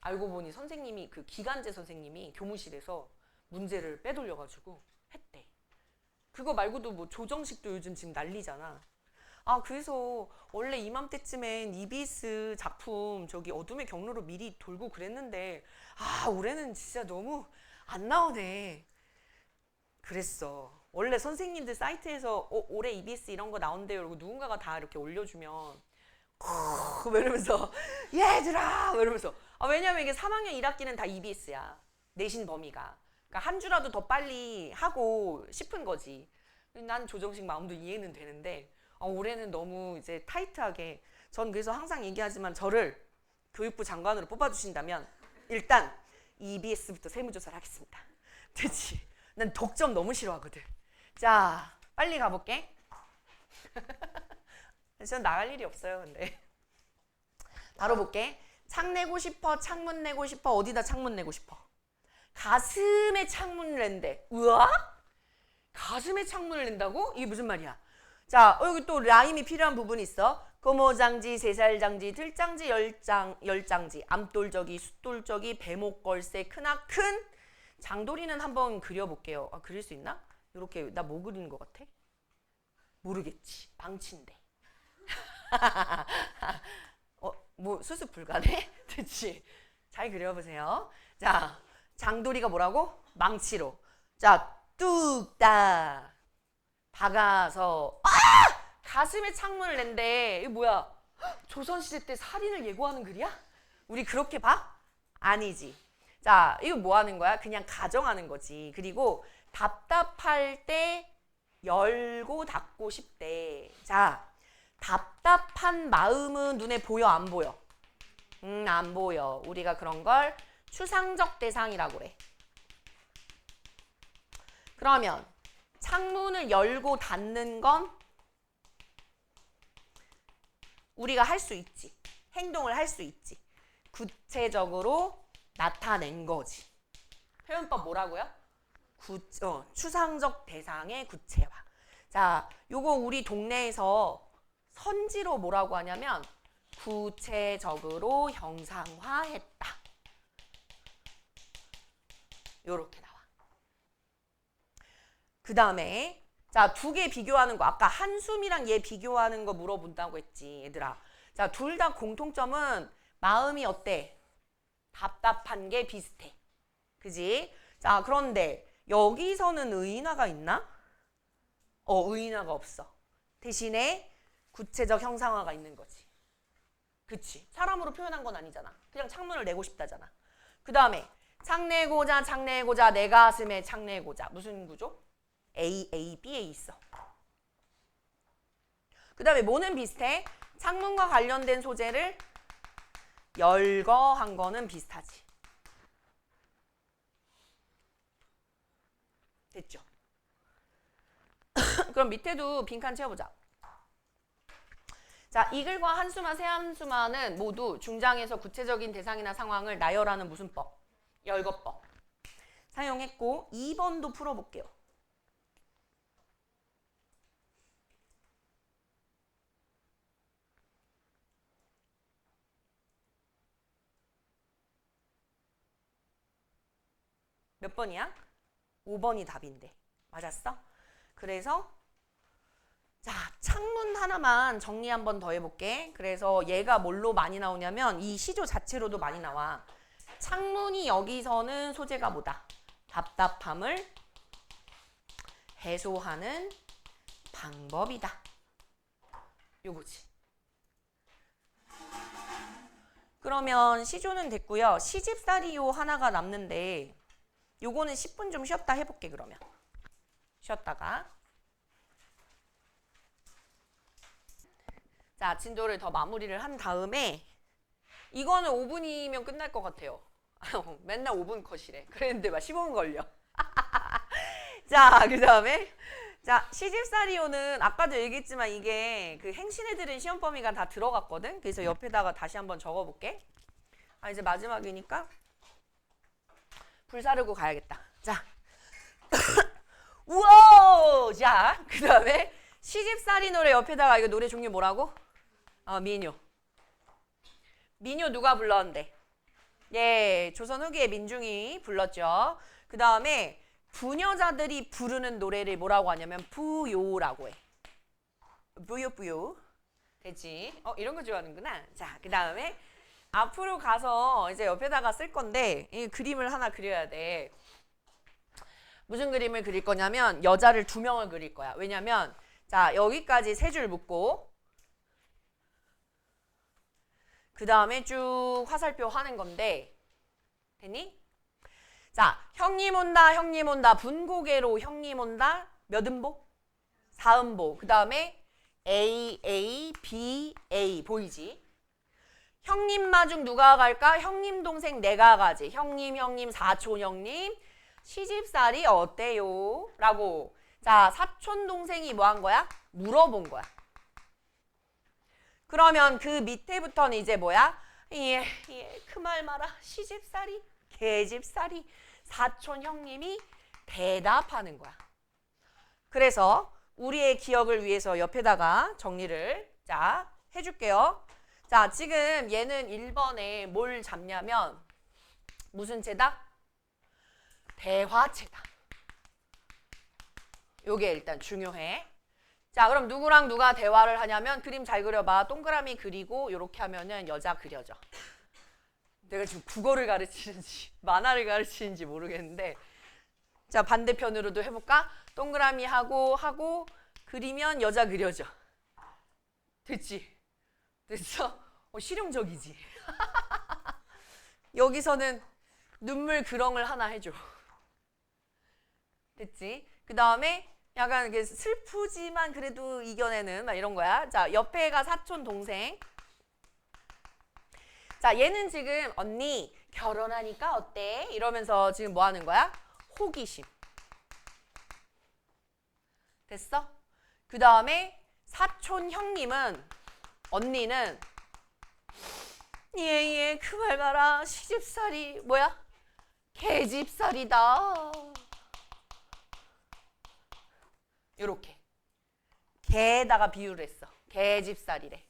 알고 보니 선생님이 그 기간제 선생님이 교무실에서 문제를 빼돌려가지고 했대. 그거 말고도 뭐 조정식도 요즘 지금 난리잖아. 아 그래서 원래 이맘때쯤엔 EBS 작품 저기 어둠의 경로로 미리 돌고 그랬는데 아 올해는 진짜 너무 안 나오네. 그랬어. 원래 선생님들 사이트에서 올해 EBS 이런 거 나온대요. 그리고 누군가가 다 이렇게 올려주면 이러면서 얘들아 이러면서 왜냐면 이게 3학년 1학기는 다 EBS야. 내신 범위가. 그러니까 한 주라도 더 빨리 하고 싶은 거지. 난 조정식 마음도 이해는 되는데 올해는 너무 이제 타이트하게 전 그래서 항상 얘기하지만 저를 교육부 장관으로 뽑아주신다면 일단 EBS부터 세무조사를 하겠습니다. 됐지? 난 독점 너무 싫어하거든. 자 빨리 가볼게. 전 나갈 일이 없어요. 근데 바로 볼게. 창 내고 싶어, 창문 내고 싶어, 어디다 창문 내고 싶어? 가슴에 창문을 낸대. 우와? 가슴에 창문을 낸다고? 이게 무슨 말이야? 자, 여기 또 라임이 필요한 부분이 있어. 고모장지, 세살장지, 들장지, 열장지, 암돌저기, 숫돌저기, 배목걸새, 크나큰. 장돌이는 한번 그려볼게요. 그릴 수 있나? 이렇게 나 뭐 그리는 것 같아? 모르겠지. 방치인데. 뭐 수습 불가네? 됐지? 잘 그려보세요. 자, 장돌이가 뭐라고? 망치로. 자, 뚝딱 박아서 가슴에 창문을 낸대. 이거 뭐야? 조선시대 때 살인을 예고하는 글이야? 우리 그렇게 봐? 아니지. 자, 이거 뭐 하는 거야? 그냥 가정하는 거지. 그리고 답답할 때 열고 닫고 싶대. 자, 답답한 마음은 눈에 보여 안 보여? 안 보여. 우리가 그런 걸 추상적 대상이라고 그래. 그러면 창문을 열고 닫는 건 우리가 할 수 있지. 행동을 할 수 있지. 구체적으로 나타낸 거지. 표현법 뭐라고요? 추상적 대상의 구체화. 자, 요거 우리 동네에서 선지로 뭐라고 하냐면 구체적으로 형상화했다. 요렇게 나와. 그 다음에 자, 두 개 비교하는 거. 아까 한숨이랑 얘 비교하는 거 물어본다고 했지, 얘들아. 자, 둘 다 공통점은 마음이 어때? 답답한 게 비슷해. 그지? 자, 그런데 여기서는 의인화가 있나? 의인화가 없어. 대신에 구체적 형상화가 있는 거지. 그치? 사람으로 표현한 건 아니잖아. 그냥 창문을 내고 싶다잖아. 그 다음에 창 내고자 내 가슴에 창 내고자. 무슨 구조? A, B에 있어. 그 다음에 뭐는 비슷해? 창문과 관련된 소재를 열거한 거는 비슷하지. 됐죠? 그럼 밑에도 빈칸 채워보자. 자, 이 글과 한수마, 세한수마는 모두 중장에서 구체적인 대상이나 상황을 나열하는 무슨 법? 열거법. 사용했고 2번도 풀어볼게요. 몇 번이야? 5번이 답인데. 맞았어? 그래서 자, 창문 하나만 정리 한번 더 해볼게. 그래서 얘가 뭘로 많이 나오냐면 이 시조 자체로도 많이 나와. 창문이 여기서는 소재가 뭐다? 답답함을 해소하는 방법이다. 요거지. 그러면 시조는 됐고요. 시집살이요 하나가 남는데 요거는 10분 좀 쉬었다 해볼게. 그러면 쉬었다가 자, 진도를 더 마무리를 한 다음에 이거는 5분이면 끝날 것 같아요. 맨날 5분 컷이래. 그랬는데 막 15분 걸려. 자, 그 다음에 자, 시집살이요는 아까도 얘기했지만 이게 그 행신애들은 시험 범위가 다 들어갔거든. 그래서 옆에다가 다시 한번 적어볼게. 이제 마지막이니까 불 사르고 가야겠다. 자, 우와! 자, 그 다음에 시집살이 노래 옆에다가 이거 노래 종류 뭐라고? 민요. 민요 누가 불렀는데? 예, 조선 후기의 민중이 불렀죠. 그 다음에 부녀자들이 부르는 노래를 뭐라고 하냐면 부요라고 해. 부요. 됐지? 이런 거 좋아하는구나. 자, 그 다음에 앞으로 가서 이제 옆에다가 쓸 건데 이 그림을 하나 그려야 돼. 무슨 그림을 그릴 거냐면 여자를 2명을 그릴 거야. 왜냐면 자, 여기까지 3줄 묶고 그 다음에 쭉 화살표 하는 건데 됐니? 자, 형님 온다 분고개로 형님 온다 몇 음보? 4음보. 그 다음에 A, B, A 보이지? 형님 마중 누가 갈까? 형님 동생 내가 가지. 형님 사촌 형님 시집살이 어때요? 라고. 자, 사촌 동생이 뭐 한 거야? 물어본 거야. 그러면 그 밑에부터는 이제 뭐야? 예, 그 말 마라. 시집살이, 계집살이. 사촌 형님이 대답하는 거야. 그래서 우리의 기억을 위해서 옆에다가 정리를 자 해줄게요. 자, 지금 얘는 1번에 뭘 잡냐면 무슨 채다? 대화채다. 요게 일단 중요해. 자, 그럼 누구랑 누가 대화를 하냐면 그림 잘 그려봐. 동그라미 그리고 이렇게 하면은 여자 그려져. 내가 지금 국어를 가르치는지 만화를 가르치는지 모르겠는데 자, 반대편으로도 해볼까? 동그라미 하고 그리면 여자 그려져. 됐지? 됐어? 실용적이지? 여기서는 눈물 그렁을 하나 해줘. 됐지? 그 다음에 약간 이게 슬프지만 그래도 이겨내는 막 이런 거야. 자, 옆에가 사촌 동생. 자, 얘는 지금 언니 결혼하니까 어때? 이러면서 지금 뭐 하는 거야? 호기심. 됐어? 그 다음에 사촌 형님은 언니는 예, 그 말 봐라. 시집살이 뭐야? 계집살이다. 요렇게 개에다가 비유를 했어. 계집살이래.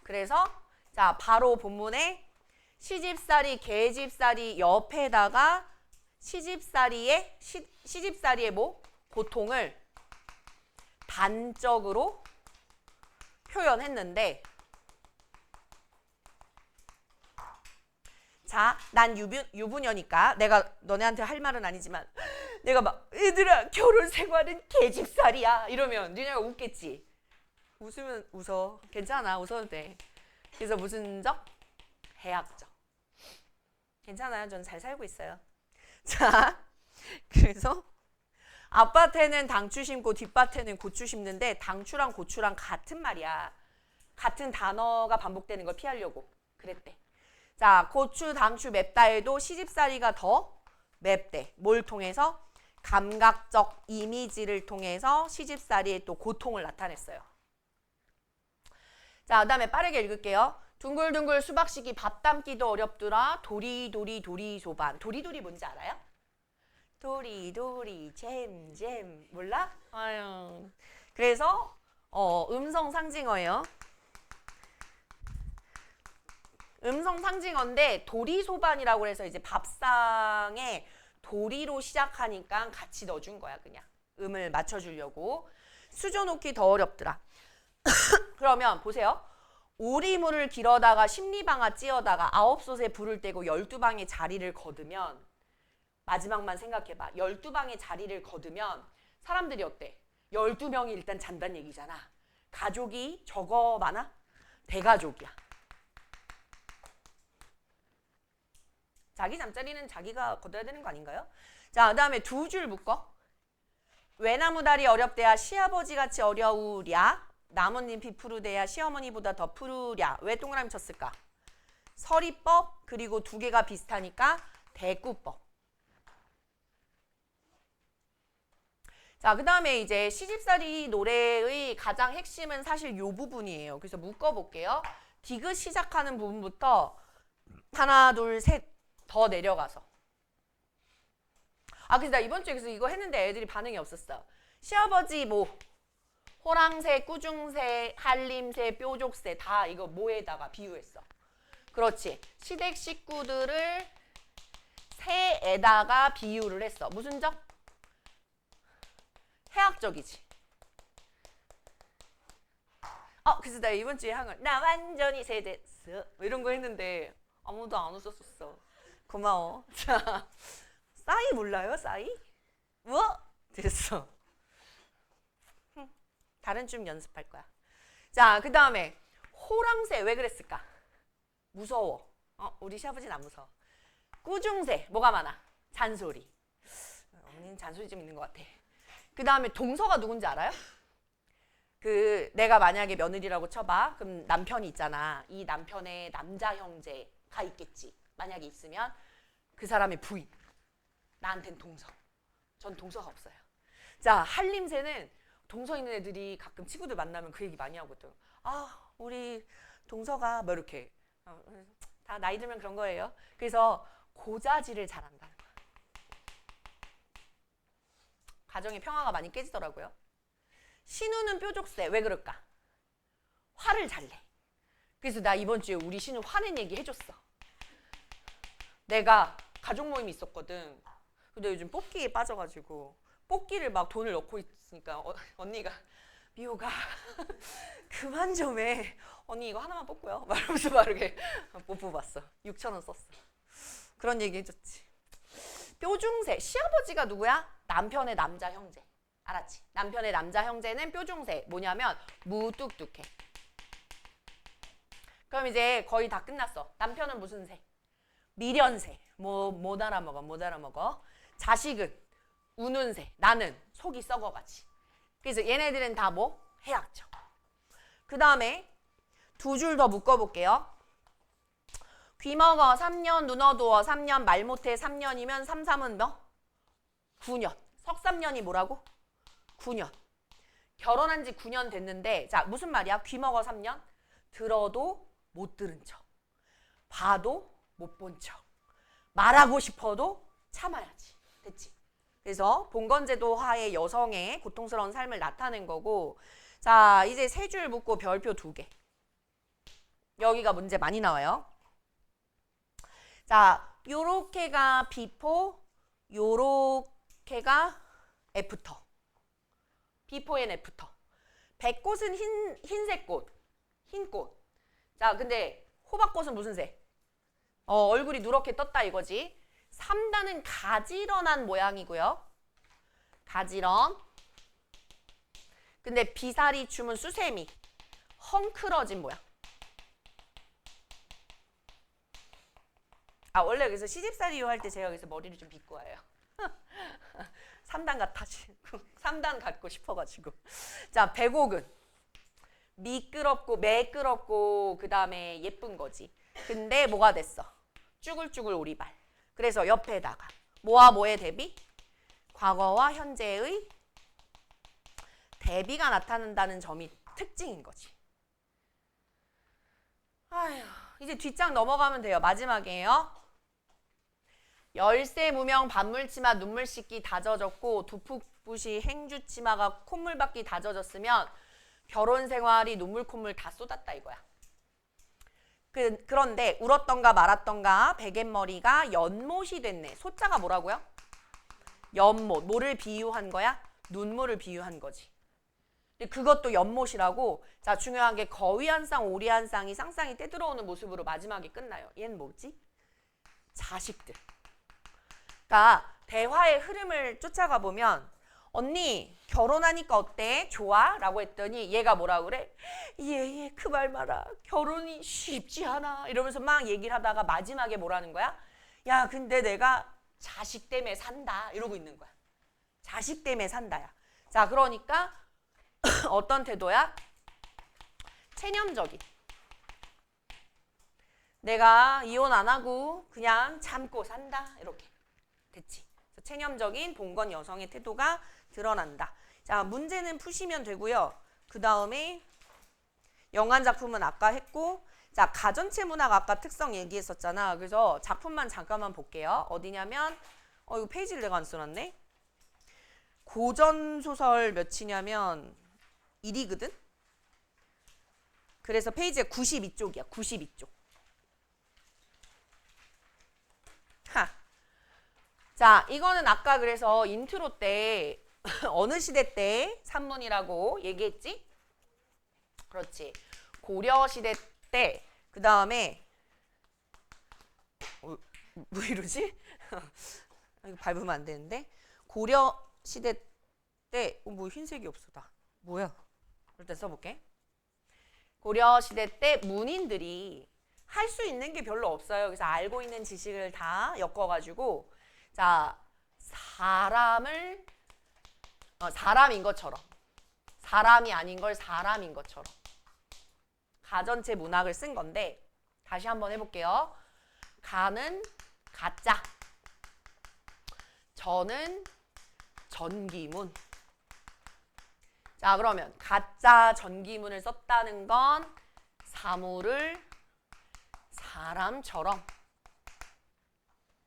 그래서 자, 바로 본문에 시집살이, 계집살이 옆에다가 시집살이의 뭐? 고통을 단적으로 표현했는데 자, 난 유부녀니까 내가 너네한테 할 말은 아니지만 내가 막 얘들아 결혼 생활은 계집살이야 이러면 니네가 웃겠지. 웃으면 웃어. 괜찮아. 웃어도 돼. 그래서 무슨 적? 해악적. 괜찮아요. 전 잘 살고 있어요. 자, 그래서 앞밭에는 당추 심고 뒷밭에는 고추 심는데 당추랑 고추랑 같은 말이야. 같은 단어가 반복되는 걸 피하려고 그랬대. 자, 고추, 당추 맵다 해도 시집살이가 더 맵대. 뭘 통해서? 감각적 이미지를 통해서 시집살이의 또 고통을 나타냈어요. 자, 그 다음에 빠르게 읽을게요. 둥글둥글 수박식이 밥 담기도 어렵더라. 도리도리 소반. 도리도리 뭔지 알아요? 도리도리 잼 몰라? 아유. 그래서 음성 상징어예요. 음성 상징어인데 도리소반이라고 해서 이제 밥상에 도리로 시작하니까 같이 넣어준 거야. 그냥 음을 맞춰주려고. 수저 놓기 더 어렵더라. 그러면 보세요. 오리물을 길어다가 십리방아 찧어다가 9솥에 불을 떼고 12방에 자리를 거두면 마지막만 생각해봐. 12방에 자리를 거두면 사람들이 어때? 12명이 일단 잔다는 얘기잖아. 가족이 적어 많아? 대가족이야. 자기 잠자리는 자기가 거둬야 되는 거 아닌가요? 자, 그 다음에 2줄 묶어. 외나무다리 어렵대야 시아버지같이 어려우랴. 나뭇잎이 푸르대야 시어머니보다 더 푸르랴. 왜 동그라미 쳤을까? 서리법 그리고 2개가 비슷하니까 대꾸법. 자, 그 다음에 이제 시집살이 노래의 가장 핵심은 사실 요 부분이에요. 그래서 묶어볼게요. 디귿 시작하는 부분부터 하나, 둘, 셋 더 내려가서. 아, 그래서 나 이번 주에 그래서 이거 했는데 애들이 반응이 없었어. 시아버지 뭐 호랑새, 꾸중새, 한림새, 뾰족새 다 이거 뭐에다가 비유했어. 그렇지. 시댁 식구들을 새에다가 비유를 했어. 무슨 적? 해학적이지. 그래서 나 이번 주에 한 걸 나 완전히 새 됐어 이런 거 했는데 아무도 안 웃었었어. 고마워. 자, 싸이 몰라요? 싸이? 뭐? 됐어. 다른 춤 연습할 거야. 자, 그 다음에 호랑새 왜 그랬을까? 무서워. 우리 시아버지는 안 무서워. 꾸중새 뭐가 많아? 잔소리. 어머니는 잔소리 좀 있는 것 같아. 그 다음에 동서가 누군지 알아요? 내가 만약에 며느리라고 쳐봐. 그럼 남편이 있잖아. 이 남편의 남자 형제가 있겠지. 만약에 있으면 그 사람의 부인. 나한텐 동서. 전 동서가 없어요. 자, 한림새는 동서 있는 애들이 가끔 친구들 만나면 그 얘기 많이 하거든. 우리 동서가 뭐 이렇게. 다 나이 들면 그런 거예요. 그래서 고자질을 잘한다는 거야. 가정의 평화가 많이 깨지더라고요. 신우는 뾰족새. 왜 그럴까? 화를 잘 내. 그래서 나 이번 주에 우리 신우 화낸 얘기 해줬어. 내가 가족 모임이 있었거든. 근데 요즘 뽑기에 빠져가지고 뽑기를 막 돈을 넣고 있으니까 언니가 미호가 그만 좀 해. 언니 이거 하나만 뽑고요. 말하면서 막 이렇게 못 뽑았어. 6,000원 썼어. 그런 얘기 해줬지. 뾰중새. 시아버지가 누구야? 남편의 남자 형제. 알았지? 남편의 남자 형제는 뾰중새. 뭐냐면 무뚝뚝해. 그럼 이제 거의 다 끝났어. 남편은 무슨 새? 미련새. 못 알아먹어. 자식은 우는 새. 나는 속이 썩어가지. 그래서 얘네들은 다 뭐? 해악적. 그 다음에 두 줄 더 묶어볼게요. 귀먹어 3년, 눈 어두워 3년, 말 못해 3년이면 3, 3은 뭐? 9년. 석3년이 뭐라고? 9년. 결혼한 지 9년 됐는데 자 무슨 말이야? 귀먹어 3년? 들어도 못 들은 척. 봐도 못 본 척. 말하고 싶어도 참아야지. 됐지? 그래서 봉건제도화의 여성의 고통스러운 삶을 나타낸 거고 자 이제 세 줄 묶고 별표 2개. 여기가 문제 많이 나와요. 자 요렇게가 비포 요렇게가 애프터. 비포 앤 애프터. 백꽃은 흰색 꽃. 흰 꽃. 자 근데 호박꽃은 무슨 색? 얼굴이 누렇게 떴다 이거지. 3단은 가지런한 모양이고요. 가지런. 근데 비사리 춤은 수세미. 헝클어진 모양. 원래 그래서 시집살이요 할 때 제가 여기서 머리를 좀 빗고 와요. 3단 같아지고 3단 갖고 싶어가지고. 자 백옥은 미끄럽고 매끄럽고 그 다음에 예쁜 거지. 근데 뭐가 됐어? 쭈글쭈글 오리발. 그래서 옆에다가 뭐와 뭐의 대비? 과거와 현재의 대비가 나타난다는 점이 특징인 거지. 아휴, 이제 뒷장 넘어가면 돼요. 마지막이에요. 열쇠 무명 반물치마 눈물 씻기 다 젖었고 두풋붓이 행주치마가 콧물받기 다 젖었으면 결혼 생활이 눈물 콧물 다 쏟았다 이거야. 그런데 울었던가 말았던가 베갯머리가 연못이 됐네. 소자가 뭐라고요? 연못. 뭐를 비유한 거야? 눈물을 비유한 거지. 그것도 연못이라고. 자 중요한 게 거위 한 쌍 오리 한 쌍이 쌍쌍이 떼들어오는 모습으로 마지막에 끝나요. 얘는 뭐지? 자식들. 그러니까 대화의 흐름을 쫓아가 보면 언니 결혼하니까 어때? 좋아? 라고 했더니 얘가 뭐라 그래? 얘 그 말 마라. 결혼이 쉽지 않아. 이러면서 막 얘기를 하다가 마지막에 뭐라는 거야? 야 근데 내가 자식 때문에 산다. 이러고 있는 거야. 자식 때문에 산다야. 자 그러니까 어떤 태도야? 체념적인. 내가 이혼 안 하고 그냥 참고 산다. 이렇게. 됐지? 체념적인 봉건 여성의 태도가 드러난다. 자, 문제는 푸시면 되고요. 그 다음에 영한 작품은 아까 했고 자, 가전체 문학 아까 특성 얘기했었잖아. 그래서 작품만 잠깐만 볼게요. 어디냐면 이거 페이지를 내가 안 써놨네. 고전 소설 몇이냐면 1위거든? 그래서 페이지가 92쪽이야. 92쪽. 자, 이거는 아까 그래서 인트로 때 어느 시대 때 산문이라고 얘기했지? 그렇지. 고려 시대 때, 그 다음에 뭐 이러지? 이거 밟으면 안 되는데. 고려 시대 때, 뭐 흰색이 없어 나. 뭐야? 일단 써볼게. 고려 시대 때 문인들이 할 수 있는 게 별로 없어요. 그래서 알고 있는 지식을 다 엮어가지고, 자, 사람인 것처럼, 사람이 아닌 걸 사람인 것처럼 가전체 문학을 쓴 건데, 다시 한번 해볼게요. 가는 가짜, 저는 전기문. 자, 그러면 가짜 전기문을 썼다는 건 사물을 사람처럼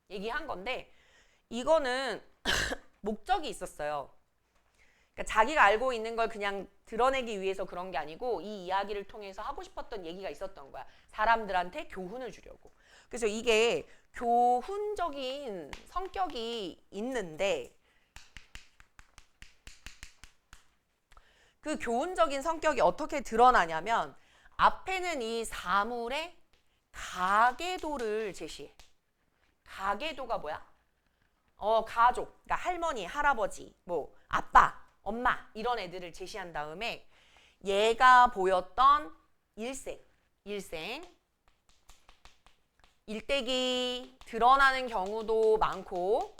얘기한 건데, 이거는 목적이 있었어요. 그러니까 자기가 알고 있는 걸 그냥 드러내기 위해서 그런 게 아니고, 이 이야기를 통해서 하고 싶었던 얘기가 있었던 거야. 사람들한테 교훈을 주려고. 그래서 이게 교훈적인 성격이 있는데, 그 교훈적인 성격이 어떻게 드러나냐면, 앞에는 이 사물의 가계도를 제시해. 가계도가 뭐야? 가족, 그러니까 할머니, 할아버지, 뭐 아빠, 엄마 이런 애들을 제시한 다음에 얘가 보였던 일대기 드러나는 경우도 많고,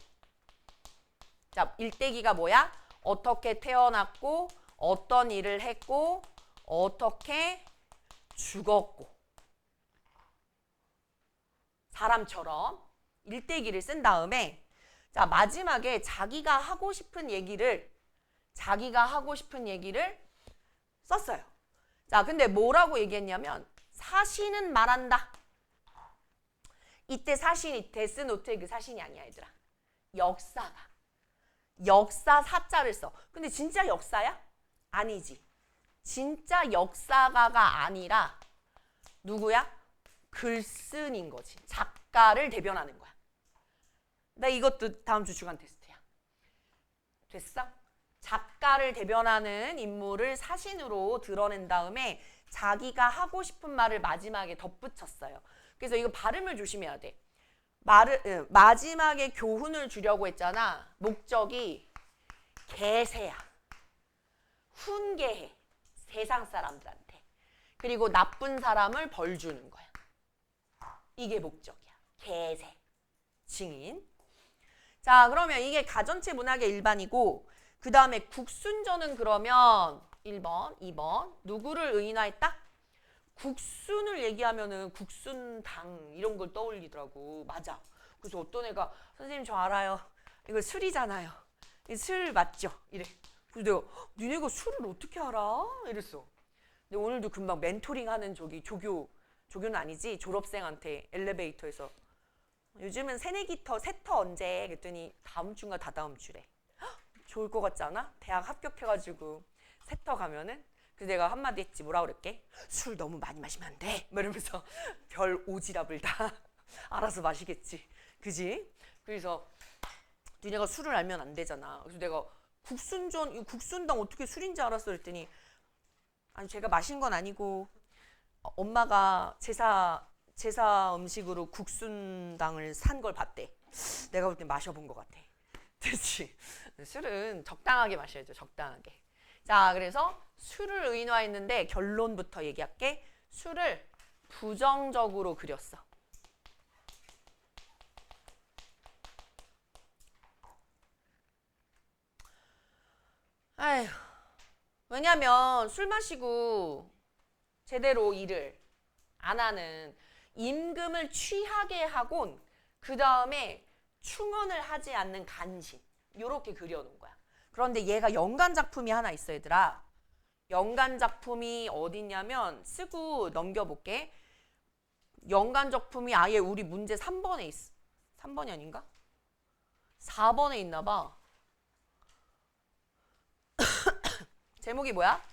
자, 일대기가 뭐야? 어떻게 태어났고, 어떤 일을 했고, 어떻게 죽었고, 사람처럼 일대기를 쓴 다음에, 자, 마지막에 자기가 하고 싶은 얘기를 썼어요. 자, 근데 뭐라고 얘기했냐면, 사신은 말한다. 이때 사신이 데스노트의 그 사신이 아니야, 얘들아. 역사 사자를 써. 근데 진짜 역사야? 아니지. 진짜 역사가가 아니라 누구야? 글쓴인 거지. 작가를 대변하는 거야. 나 이것도 다음 주 주간 테스트야. 됐어? 작가를 대변하는 인물을 사신으로 드러낸 다음에 자기가 하고 싶은 말을 마지막에 덧붙였어요. 그래서 이거 발음을 조심해야 돼. 마지막에 교훈을 주려고 했잖아. 목적이 개세야. 훈계해. 세상 사람들한테. 그리고 나쁜 사람을 벌 주는 거야. 이게 목적이야. 개세. 증인. 자, 그러면 이게 가전체 문학의 일반이고, 그 다음에 국순전은 그러면 1번, 2번 누구를 의인화했다? 국순을 얘기하면은 국순당 이런 걸 떠올리더라고. 맞아. 그래서 어떤 애가 선생님 저 알아요. 이거 술이잖아요. 술 맞죠? 이래. 그래서 내가 니네가 술을 어떻게 알아? 이랬어. 근데 오늘도 금방 멘토링하는 조교는 아니지, 졸업생한테 엘리베이터에서 요즘은 세터 언제? 그랬더니 다음 주인가 다다음 주래. 좋을 것 같지 않아? 대학 합격해가지고 세터 가면은. 그래서 내가 한마디 했지. 뭐라 그랬게? 술 너무 많이 마시면 안 돼. 뭐 이러면서 별 오지랖을 다 알아서 마시겠지. 그지? 그래서 니네가 술을 알면 안 되잖아. 그래서 내가 국순당 어떻게 술인지 알았어? 그랬더니 아니 제가 마신 건 아니고 엄마가 제사 음식으로 국순당을 산 걸 봤대. 내가 볼 때 마셔본 것 같아. 그렇지? 술은 적당하게 마셔야죠. 적당하게. 자, 그래서 술을 의인화했는데 결론부터 얘기할게. 술을 부정적으로 그렸어. 아휴, 왜냐면 술 마시고 제대로 일을 안 하는, 임금을 취하게 하곤 그 다음에 충언을 하지 않는 간신, 요렇게 그려놓은 거야. 그런데 얘가 연간 작품이 하나 있어, 얘들아. 연간 작품이 어디 있냐면, 쓰고 넘겨볼게. 연간 작품이 아예 우리 문제 3번에 있어. 3번이 아닌가? 4번에 있나 봐. 제목이 뭐야?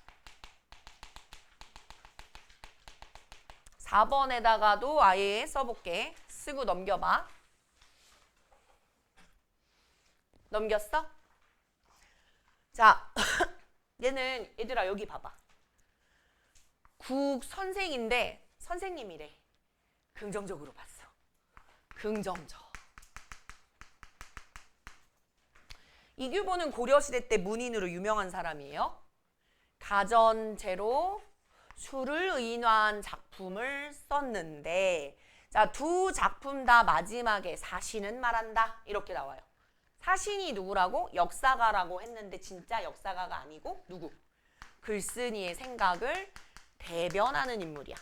4번에다가도 아예 써볼게. 쓰고 넘겨봐. 넘겼어? 자, 얘는 얘들아 여기 봐봐. 국 선생인데 선생님이래. 긍정적으로 봤어. 긍정적. 이규보는 고려시대 때 문인으로 유명한 사람이에요. 가전제로 술을 의인화한 작품을 썼는데 자, 두 작품 다 마지막에 사신은 말한다 이렇게 나와요. 사신이 누구라고? 역사가라고 했는데 진짜 역사가가 아니고 누구? 글쓴이의 생각을 대변하는 인물이야.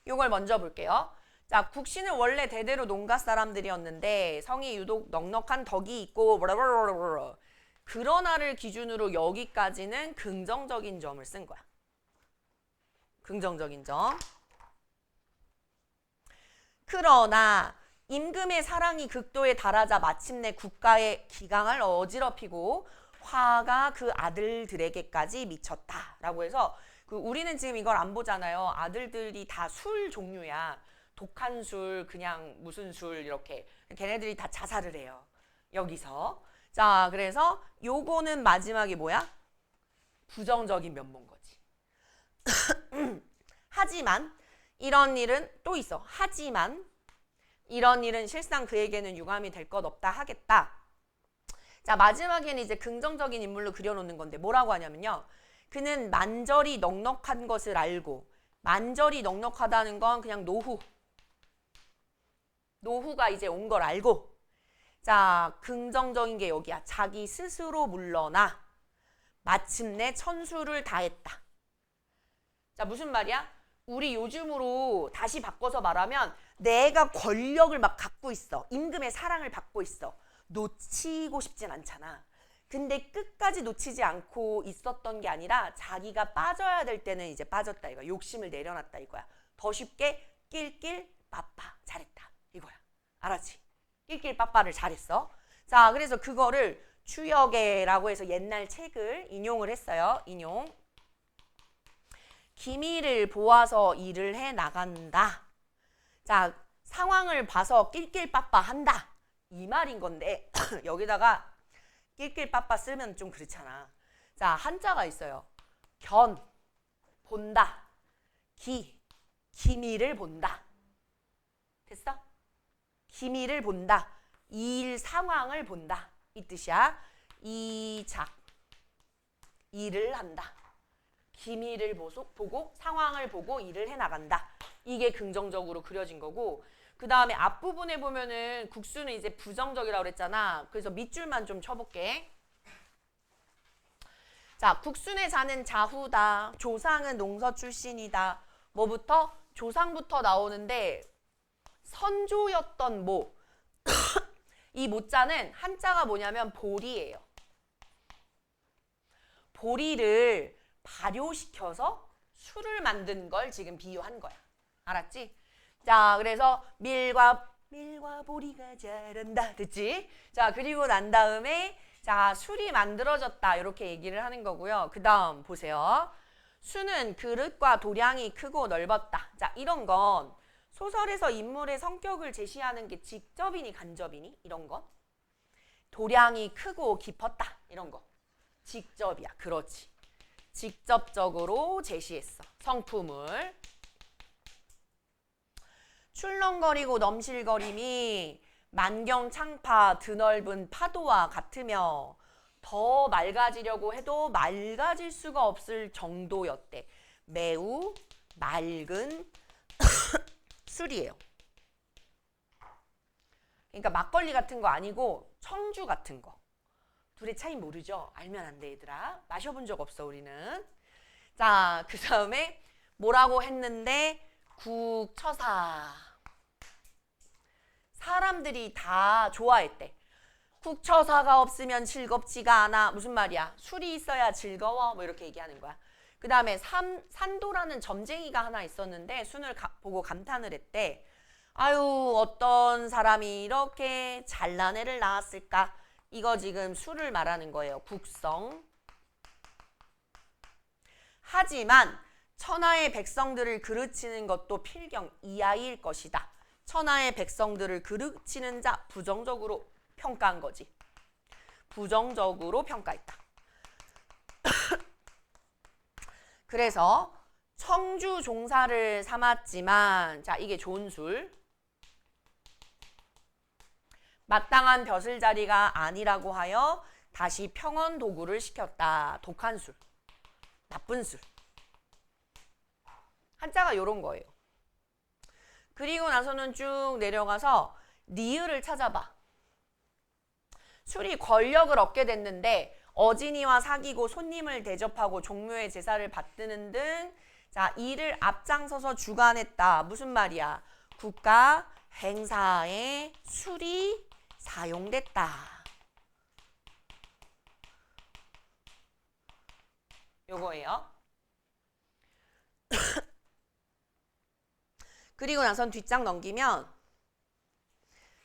이걸 먼저 볼게요. 자, 국신은 원래 대대로 농가 사람들이었는데 성이 유독 넉넉한 덕이 있고 그러나를 기준으로 여기까지는 긍정적인 점을 쓴 거야. 긍정적인 점. 그러나 임금의 사랑이 극도에 달하자 마침내 국가의 기강을 어지럽히고 화가 그 아들들에게까지 미쳤다라고 해서 우리는 지금 이걸 안 보잖아요. 아들들이 다 술 종류야. 독한 술, 그냥 무슨 술 이렇게 걔네들이 다 자살을 해요. 여기서. 자, 그래서 요거는 마지막에 뭐야? 부정적인 면모인 거지. 하지만 이런 일은 또 있어. 하지만 이런 일은 실상 그에게는 유감이 될 것 없다 하겠다. 자, 마지막에는 이제 긍정적인 인물로 그려놓는 건데 뭐라고 하냐면요. 그는 만절이 넉넉한 것을 알고, 만절이 넉넉하다는 건 그냥 노후가 이제 온 걸 알고, 자, 긍정적인 게 여기야. 자기 스스로 물러나 마침내 천수를 다했다. 자, 무슨 말이야? 우리 요즘으로 다시 바꿔서 말하면 내가 권력을 막 갖고 있어. 임금의 사랑을 받고 있어. 놓치고 싶진 않잖아. 근데 끝까지 놓치지 않고 있었던 게 아니라 자기가 빠져야 될 때는 이제 빠졌다 이거야. 욕심을 내려놨다 이거야. 더 쉽게 낄낄 빠빠 잘했다 이거야. 알았지? 낄낄 빠빠를 잘했어. 자, 그래서 그거를 추여계라고 해서 옛날 책을 인용을 했어요. 인용. 기미를 보아서 일을 해 나간다. 자, 상황을 봐서 낄낄빠빠 한다. 이 말인 건데 여기다가 낄낄빠빠 쓰면 좀 그렇잖아. 자, 한자가 있어요. 견, 본다. 기미를 본다. 됐어? 기미를 본다. 일 상황을 본다. 이 뜻이야. 일을 한다. 기미를 보고 상황을 보고 일을 해나간다. 이게 긍정적으로 그려진 거고 그 다음에 앞부분에 보면은 국수는 이제 부정적이라고 그랬잖아. 그래서 밑줄만 좀 쳐볼게. 자, 국순의 자는 자후다. 조상은 농서 출신이다. 뭐부터? 조상부터 나오는데 선조였던 모. 이 모자는 한자가 뭐냐면 보리예요. 보리를 발효시켜서 술을 만든 걸 지금 비유한 거야. 알았지? 자, 그래서 밀과 보리가 자란다. 됐지? 자, 그리고 난 다음에 자, 술이 만들어졌다. 이렇게 얘기를 하는 거고요. 그 다음 보세요. 수는 그릇과 도량이 크고 넓었다. 자, 이런 건 소설에서 인물의 성격을 제시하는 게 직접이니 간접이니? 이런 거. 도량이 크고 깊었다. 이런 거. 직접이야. 그렇지. 직접적으로 제시했어. 성품을. 출렁거리고 넘실거림이 만경창파 드넓은 파도와 같으며 더 맑아지려고 해도 맑아질 수가 없을 정도였대. 매우 맑은 술이에요. 그러니까 막걸리 같은 거 아니고 청주 같은 거. 둘의 차이 모르죠? 알면 안 돼, 얘들아. 마셔본 적 없어, 우리는. 자, 그 다음에 뭐라고 했는데 국처사. 사람들이 다 좋아했대. 국처사가 없으면 즐겁지가 않아. 무슨 말이야? 술이 있어야 즐거워. 뭐 이렇게 얘기하는 거야. 그 다음에 산도라는 점쟁이가 하나 있었는데 순을 보고 감탄을 했대. 아유, 어떤 사람이 이렇게 잘난 애를 낳았을까? 이거 지금 술을 말하는 거예요. 국성. 하지만 천하의 백성들을 그르치는 것도 필경 이하일 것이다. 천하의 백성들을 그르치는 자 부정적으로 평가한 거지. 부정적으로 평가했다. 그래서 청주 종사를 삼았지만 자 이게 존술 마땅한 벼슬 자리가 아니라고 하여 다시 평원 도구를 시켰다. 독한 술, 나쁜 술. 한자가 요런 거예요. 그리고 나서는 쭉 내려가서 리을을 찾아봐. 술이 권력을 얻게 됐는데 어진이와 사귀고 손님을 대접하고 종묘의 제사를 받드는 등 자, 이를 앞장서서 주관했다. 무슨 말이야? 국가 행사에 술이 사용됐다. 요거예요. 그리고 나선 뒷장 넘기면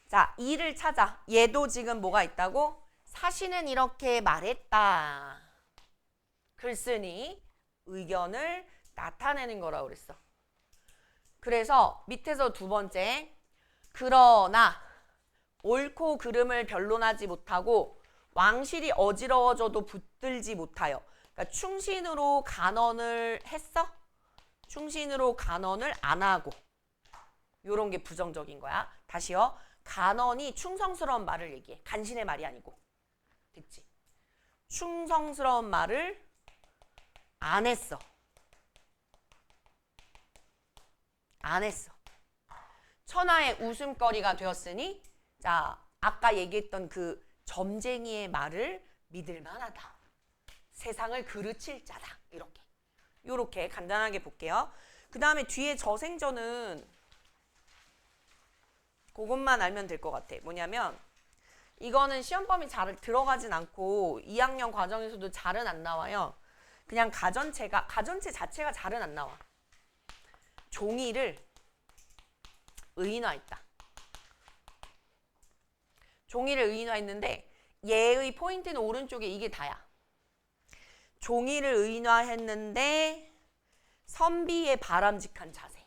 자, 이를 찾아. 얘도 지금 뭐가 있다고? 사신은 이렇게 말했다. 글쓰니 의견을 나타내는 거라고 그랬어. 그래서 밑에서 두 번째 그러나 옳고 그름을 변론하지 못하고 왕실이 어지러워져도 붙들지 못하여 그러니까 충신으로 간언을 했어? 충신으로 간언을 안 하고 요런 게 부정적인 거야. 다시요. 간언이 충성스러운 말을 얘기해. 간신의 말이 아니고. 됐지? 충성스러운 말을 안 했어. 안 했어. 천하의 웃음거리가 되었으니 자 아까 얘기했던 그 점쟁이의 말을 믿을 만하다. 세상을 그르칠 자다. 이렇게. 요렇게 간단하게 볼게요. 그 다음에 뒤에 저생전은 그것만 알면 될 것 같아. 뭐냐면 이거는 시험범위 잘 들어가진 않고 2학년 과정에서도 잘은 안 나와요. 그냥 가전체 자체가 잘은 안 나와. 종이를 의인화했다. 종이를 의인화했는데 얘의 포인트는 오른쪽에 이게 다야. 종이를 의인화했는데 선비의 바람직한 자세.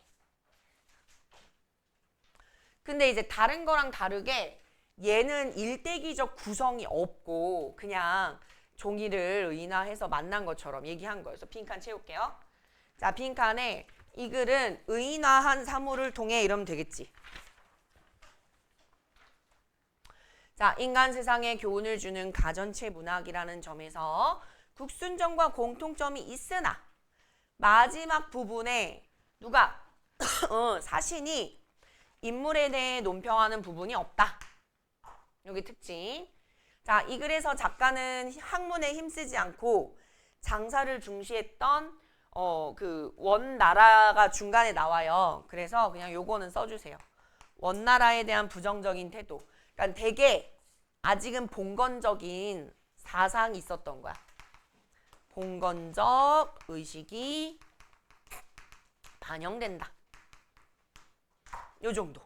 근데 이제 다른 거랑 다르게 얘는 일대기적 구성이 없고 그냥 종이를 의인화해서 만난 것처럼 얘기한 거예요. 그래서 빈칸 채울게요. 자, 빈칸에 이 글은 의인화한 사물을 통해 이러면 되겠지. 자, 인간 세상에 교훈을 주는 가전체 문학이라는 점에서 국순정과 공통점이 있으나 마지막 부분에 누가 사신이 인물에 대해 논평하는 부분이 없다. 여기 특징. 자, 이 글에서 작가는 학문에 힘쓰지 않고 장사를 중시했던 그 원나라가 중간에 나와요. 그래서 그냥 요거는 써주세요. 원나라에 대한 부정적인 태도. 그러니까 되게 아직은 봉건적인 사상이 있었던 거야. 봉건적 의식이 반영된다. 요 정도.